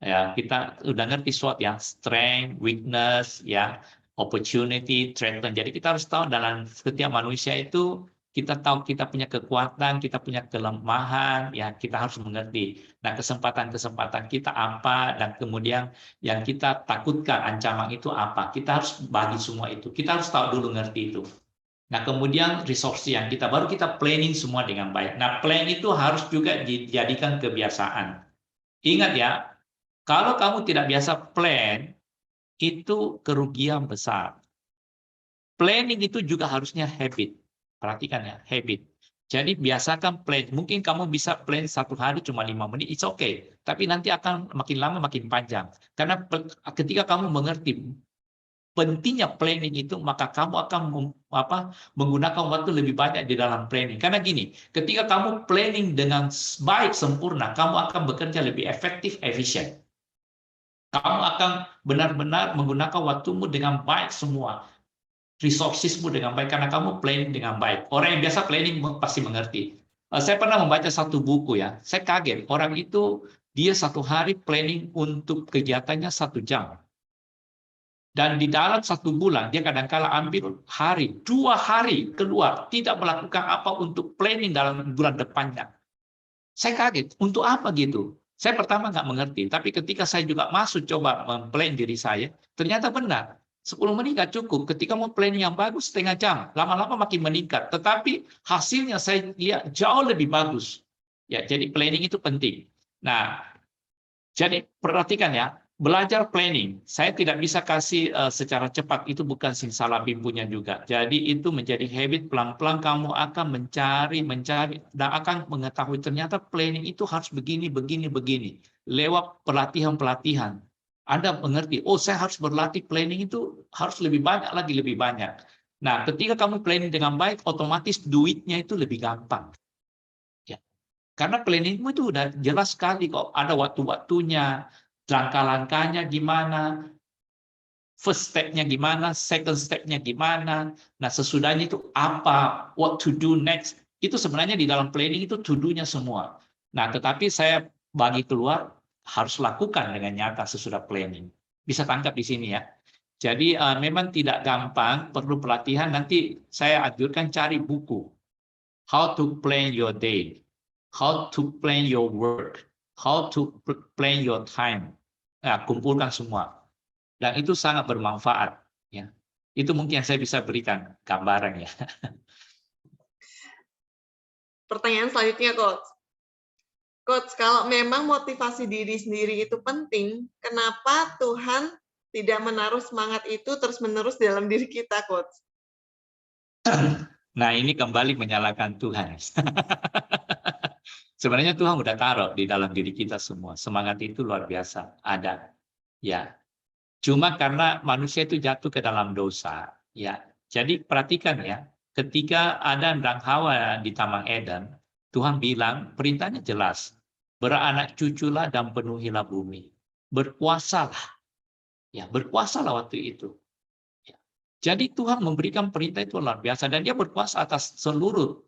Ya, kita udah ngerti SWOT ya, strength, weakness, ya, opportunity, threat. Jadi kita harus tahu dalam setiap manusia itu kita tahu kita punya kekuatan, kita punya kelemahan, ya kita harus mengerti. Nah, kesempatan-kesempatan kita apa dan kemudian yang kita takutkan ancaman itu apa. Kita harus bagi semua itu. Kita harus tahu dulu ngerti itu. Nah, kemudian resource yang kita baru kita planning semua dengan baik. Nah, plan itu harus juga dijadikan kebiasaan. Ingat ya, kalau kamu tidak biasa plan, itu kerugian besar. Planning itu juga harusnya habit. Perhatikan ya, habit. Jadi biasakan plan. Mungkin kamu bisa plan 1 hari cuma 5 menit, it's okay. Tapi nanti akan makin lama makin panjang. Karena ketika kamu mengerti pentingnya planning itu, maka kamu akan menggunakan waktu lebih banyak di dalam planning. Karena gini, ketika kamu planning dengan baik, sempurna, kamu akan bekerja lebih efektif, efisien. Kamu akan benar-benar menggunakan waktumu dengan baik semua. Resourcesmu dengan baik, karena kamu planning dengan baik. Orang yang biasa planning pasti mengerti. Saya pernah membaca satu buku ya, saya kaget. Orang itu, dia 1 hari planning untuk kegiatannya 1 jam. Dan di dalam 1 bulan, dia kadang-kala ambil 2 hari keluar, tidak melakukan apa untuk planning dalam bulan depannya. Saya kaget, untuk apa gitu? Saya pertama nggak mengerti, tapi ketika saya juga masuk coba memplan diri saya, ternyata benar. 10 menit nggak cukup, ketika mau planning yang bagus setengah jam, lama-lama makin meningkat. Tetapi hasilnya saya lihat jauh lebih bagus. Ya, jadi planning itu penting. Nah, jadi perhatikan ya, belajar planning. Saya tidak bisa kasih secara cepat, itu bukan simsalabim punya juga. Jadi itu menjadi habit, pelan-pelan kamu akan mencari, dan akan mengetahui ternyata planning itu harus begini, begini, begini. Lewat pelatihan-pelatihan. Anda mengerti, oh saya harus berlatih planning itu harus lebih banyak lagi, lebih banyak. Nah, ketika kamu planning dengan baik, otomatis duitnya itu lebih gampang. Karena planningmu itu udah jelas sekali kok, ada waktu-waktunya, langkah-langkahnya gimana. first step-nya gimana, second step-nya gimana, nah sesudahnya itu apa, what to do next, itu sebenarnya di dalam planning itu to do-nya semua. Nah, tetapi saya bagi keluar harus lakukan dengan nyata sesudah planning. Bisa tangkap di sini ya. Jadi memang tidak gampang, perlu pelatihan. Nanti saya anjurkan cari buku. How to plan your day, how to plan your work, how to plan your time. Nah, kumpulkan semua. Dan itu sangat bermanfaat. Ya. Itu mungkin yang saya bisa berikan gambaran ya. Pertanyaan selanjutnya, Coach. Coach, kalau memang motivasi diri sendiri itu penting, kenapa Tuhan tidak menaruh semangat itu terus-menerus dalam diri kita, Coach? Nah, ini kembali menyalahkan Tuhan. Sebenarnya Tuhan udah taruh di dalam diri kita semua. Semangat itu luar biasa, ada. Ya. Cuma karena manusia itu jatuh ke dalam dosa, ya. Jadi perhatikan ya, ketika Adam dan Hawa di Taman Eden, Tuhan bilang perintahnya jelas, beranak cuculah dan penuhilah bumi, berkuasalah, ya berkuasalah waktu itu. Ya. Jadi Tuhan memberikan perintah itu luar biasa dan Dia berkuasa atas seluruh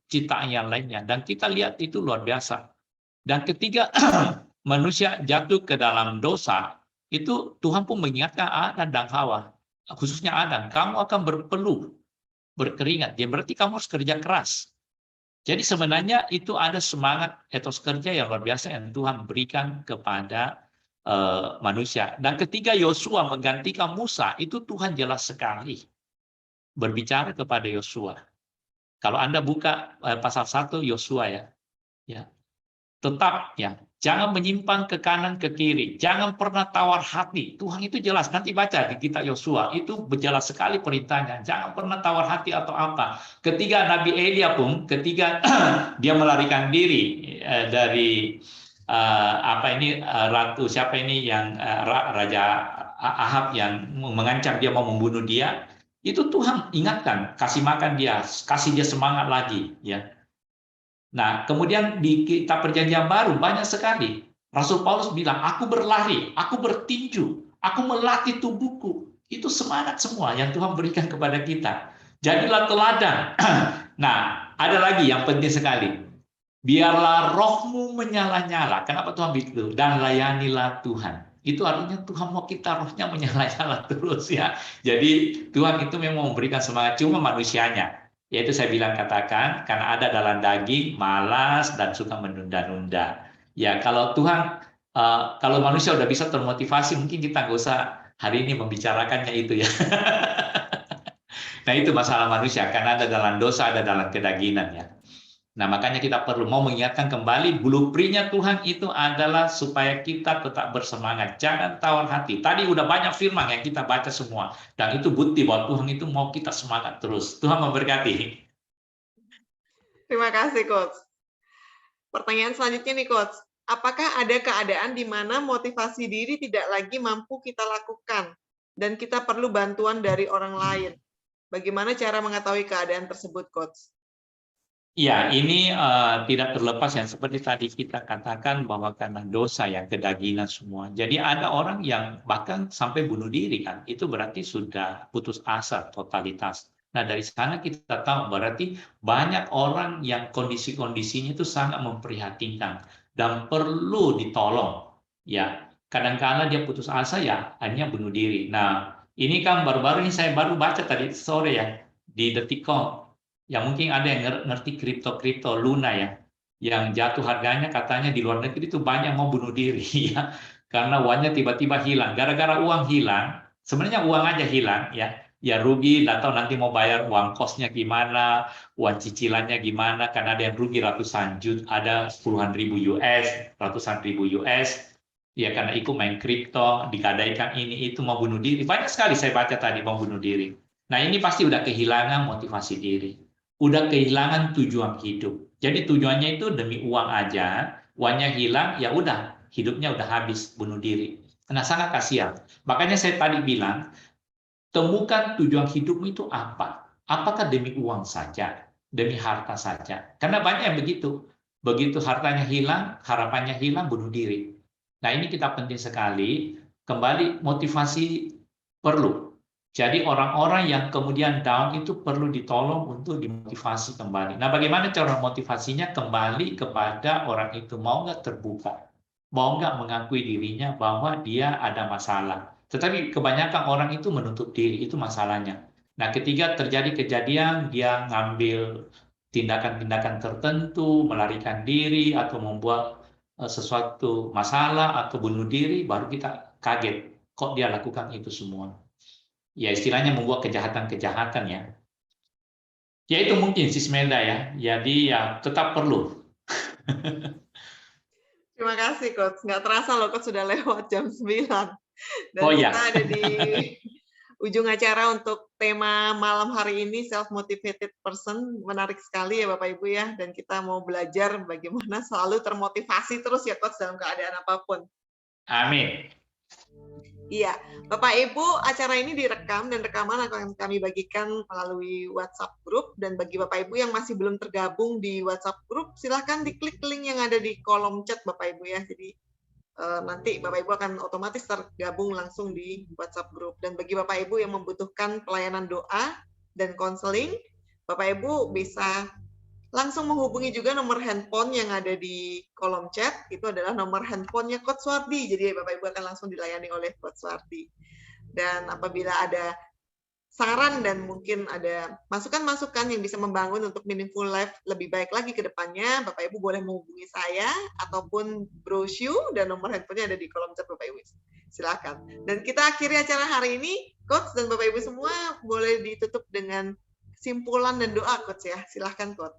ciptaan yang lainnya dan kita lihat itu luar biasa. Dan ketika manusia jatuh ke dalam dosa, itu Tuhan pun mengingatkan Adam dan Hawa, khususnya Adam, kamu akan berpeluh, berkeringat. Ya berarti kamu harus kerja keras. Jadi sebenarnya itu ada semangat etos kerja yang luar biasa yang Tuhan berikan kepada manusia. Dan ketika Yosua menggantikan Musa, itu Tuhan jelas sekali berbicara kepada Yosua. Kalau Anda buka pasal 1 Yosua ya. Tetap ya, jangan menyimpang ke kanan ke kiri, jangan pernah tawar hati. Tuhan itu jelas, nanti baca di kitab Yosua, itu berjelas sekali perintahnya, jangan pernah tawar hati atau apa. Ketika Nabi Elia pun, ketika dia melarikan diri dari ratu siapa ini yang Raja Ahab yang mengancam dia mau membunuh dia, itu Tuhan ingatkan, kasih makan dia, kasih dia semangat lagi, ya. Nah, kemudian di kitab Perjanjian Baru banyak sekali. Rasul Paulus bilang, aku berlari, aku bertinju, aku melatih tubuhku. Itu semangat semua yang Tuhan berikan kepada kita. Jadilah teladan. Nah, ada lagi yang penting sekali. Biarlah rohmu menyala-nyala. Kenapa Tuhan begitu? Dan layanilah Tuhan. Itu artinya Tuhan mau kita rohnya menyala-nyala terus ya. Jadi Tuhan itu memang memberikan semangat, cuma manusianya. Yaitu saya bilang katakan, karena ada dalam daging, malas, dan suka menunda-nunda. Ya, kalau Tuhan, kalau manusia udah bisa termotivasi, mungkin kita nggak usah hari ini membicarakannya itu ya. Nah, itu masalah manusia, karena ada dalam dosa, ada dalam kedagingan ya. Nah, makanya kita perlu mau mengingatkan kembali, blueprint-nya Tuhan itu adalah supaya kita tetap bersemangat. Jangan tawar hati. Tadi udah banyak firman yang kita baca semua. Dan itu bukti bahwa Tuhan itu mau kita semangat terus. Tuhan memberkati. Terima kasih, Coach. Pertanyaan selanjutnya nih, Coach. Apakah ada keadaan di mana motivasi diri tidak lagi mampu kita lakukan dan kita perlu bantuan dari orang lain? Bagaimana cara mengetahui keadaan tersebut, Coach? Ya, ini tidak terlepas yang seperti tadi kita katakan bahwa karena dosa yang kedagingan semua. Jadi ada orang yang bahkan sampai bunuh diri kan, itu berarti sudah putus asa totalitas. Nah dari sana kita tahu berarti banyak orang yang kondisi-kondisinya itu sangat memprihatinkan dan perlu ditolong. Ya, kadang-kala dia putus asa ya hanya bunuh diri. Nah ini kan baru-baru ini saya baru baca tadi sore ya di Detikcom. Ya mungkin ada yang ngerti kripto Luna ya, yang jatuh harganya katanya di luar negeri itu banyak mau bunuh diri ya, karena uangnya tiba-tiba hilang. Gara-gara uang hilang, sebenarnya uang aja hilang ya rugi, atau nanti mau bayar uang kosnya gimana, uang cicilannya gimana, karena ada yang rugi ratusan juta, ada puluhan ribu US, ratusan ribu US, ya karena ikut main kripto, digadaikan ini itu mau bunuh diri. Banyak sekali saya baca tadi mau bunuh diri. Nah ini pasti udah kehilangan motivasi diri. Udah kehilangan tujuan hidup. Jadi tujuannya itu demi uang aja, uangnya hilang, ya udah, hidupnya udah habis, bunuh diri. Nah, sangat kasihan. Makanya saya tadi bilang, temukan tujuan hidupmu itu apa? Apakah demi uang saja, demi harta saja? Karena banyak yang begitu. Begitu hartanya hilang, harapannya hilang, bunuh diri. Nah, ini kita penting sekali. Kembali motivasi Perlu. Jadi orang-orang yang kemudian down itu perlu ditolong untuk dimotivasi kembali. Nah, bagaimana cara motivasinya? Kembali kepada orang itu, mau nggak terbuka, mau nggak mengakui dirinya bahwa dia ada masalah. Tetapi kebanyakan orang itu menutup diri, itu masalahnya. Nah, ketika terjadi kejadian, dia ngambil tindakan-tindakan tertentu, melarikan diri, atau membuat sesuatu masalah, atau bunuh diri, baru kita kaget. Kok dia lakukan itu semua? Ya istilahnya membuat kejahatan-kejahatan ya. Ya itu mungkin Sismeda ya. Jadi ya tetap perlu. Terima kasih, Coach. Nggak terasa loh, Coach, sudah lewat jam 9. Dan Oh kita ya. ada di ujung acara untuk tema malam hari ini, self-motivated person. Menarik sekali ya Bapak Ibu ya. Dan kita mau belajar bagaimana selalu termotivasi terus ya, Coach, dalam keadaan apapun. Amin. Iya, Bapak Ibu, acara ini direkam dan rekaman akan kami bagikan melalui WhatsApp group. Dan bagi Bapak Ibu yang masih belum tergabung di WhatsApp group, silahkan diklik link yang ada di kolom chat Bapak Ibu ya. Jadi nanti Bapak Ibu akan otomatis tergabung langsung di WhatsApp group. Dan bagi Bapak Ibu yang membutuhkan pelayanan doa dan konseling, Bapak Ibu bisa langsung menghubungi juga nomor handphone yang ada di kolom chat. Itu adalah nomor handphonenya Coach Wardi. Jadi Bapak Ibu akan langsung dilayani oleh Coach Wardi. Dan apabila ada saran dan mungkin ada masukan-masukan yang bisa membangun untuk Meaningful Life lebih baik lagi ke depannya, Bapak Ibu boleh menghubungi saya ataupun Bro Shu, dan nomor handphonenya ada di kolom chat Bapak Ibu. Silakan. Dan kita akhiri acara hari ini. Coach dan Bapak Ibu semua boleh ditutup dengan kesimpulan dan doa, Coach ya. Silakan, Coach.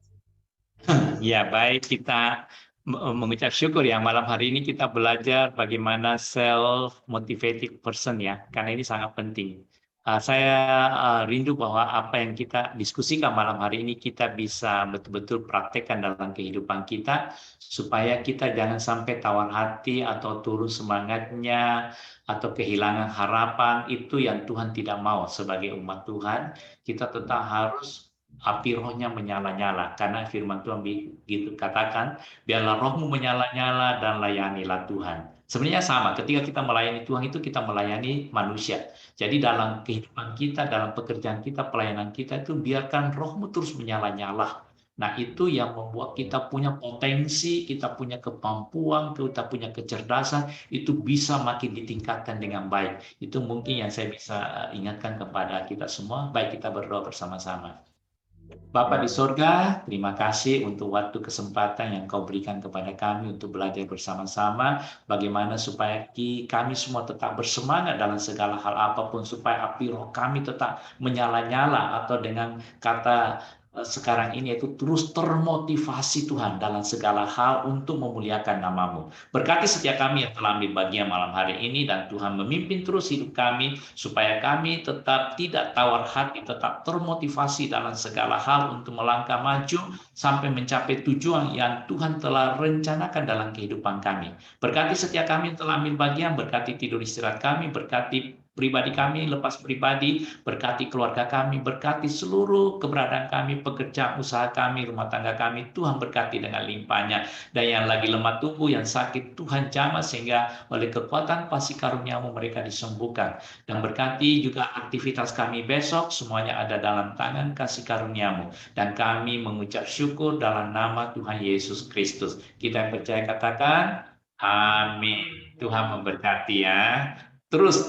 Ya, baik, kita mengucap syukur ya malam hari ini kita belajar bagaimana self-motivated person ya, karena ini sangat penting. Saya rindu bahwa apa yang kita diskusikan malam hari ini kita bisa betul-betul praktekkan dalam kehidupan kita, supaya kita jangan sampai tawar hati atau turun semangatnya, atau kehilangan harapan. Itu yang Tuhan tidak mau sebagai umat Tuhan. Kita tetap harus api rohnya menyala-nyala, karena firman Tuhan begitu katakan, biarlah rohmu menyala-nyala dan layanilah Tuhan. Sebenarnya sama, ketika kita melayani Tuhan itu kita melayani manusia. Jadi dalam kehidupan kita, dalam pekerjaan kita, pelayanan kita itu biarkan rohmu terus menyala-nyala. Nah itu yang membuat kita punya potensi, kita punya kemampuan, kita punya kecerdasan, itu bisa makin ditingkatkan dengan baik. Itu mungkin yang saya bisa ingatkan kepada kita semua. Baik, kita berdoa bersama-sama. Bapa di sorga, terima kasih untuk waktu kesempatan yang kau berikan kepada kami untuk belajar bersama-sama bagaimana supaya kami semua tetap bersemangat dalam segala hal apapun, supaya api roh kami tetap menyala-nyala, atau dengan kata sekarang ini yaitu terus termotivasi Tuhan dalam segala hal untuk memuliakan nama-Mu. Berkati setiap kami yang telah ambil bagian malam hari ini, dan Tuhan memimpin terus hidup kami supaya kami tetap tidak tawar hati, tetap termotivasi dalam segala hal untuk melangkah maju sampai mencapai tujuan yang Tuhan telah rencanakan dalam kehidupan kami. Berkati setiap kami yang telah ambil bagian, berkati tidur istirahat kami, berkati pribadi kami, lepas pribadi, berkati keluarga kami, berkati seluruh keberadaan kami, pekerjaan usaha kami, rumah tangga kami. Tuhan berkati dengan limpahnya. Dan yang lagi lemah tubuh, yang sakit, Tuhan jamah sehingga oleh kekuatan kasih karunia-Mu mereka disembuhkan. Dan berkati juga aktivitas kami besok, semuanya ada dalam tangan kasih karunia-Mu. Dan kami mengucap syukur dalam nama Tuhan Yesus Kristus. Kita yang percaya katakan, amin. Tuhan memberkati ya. Terus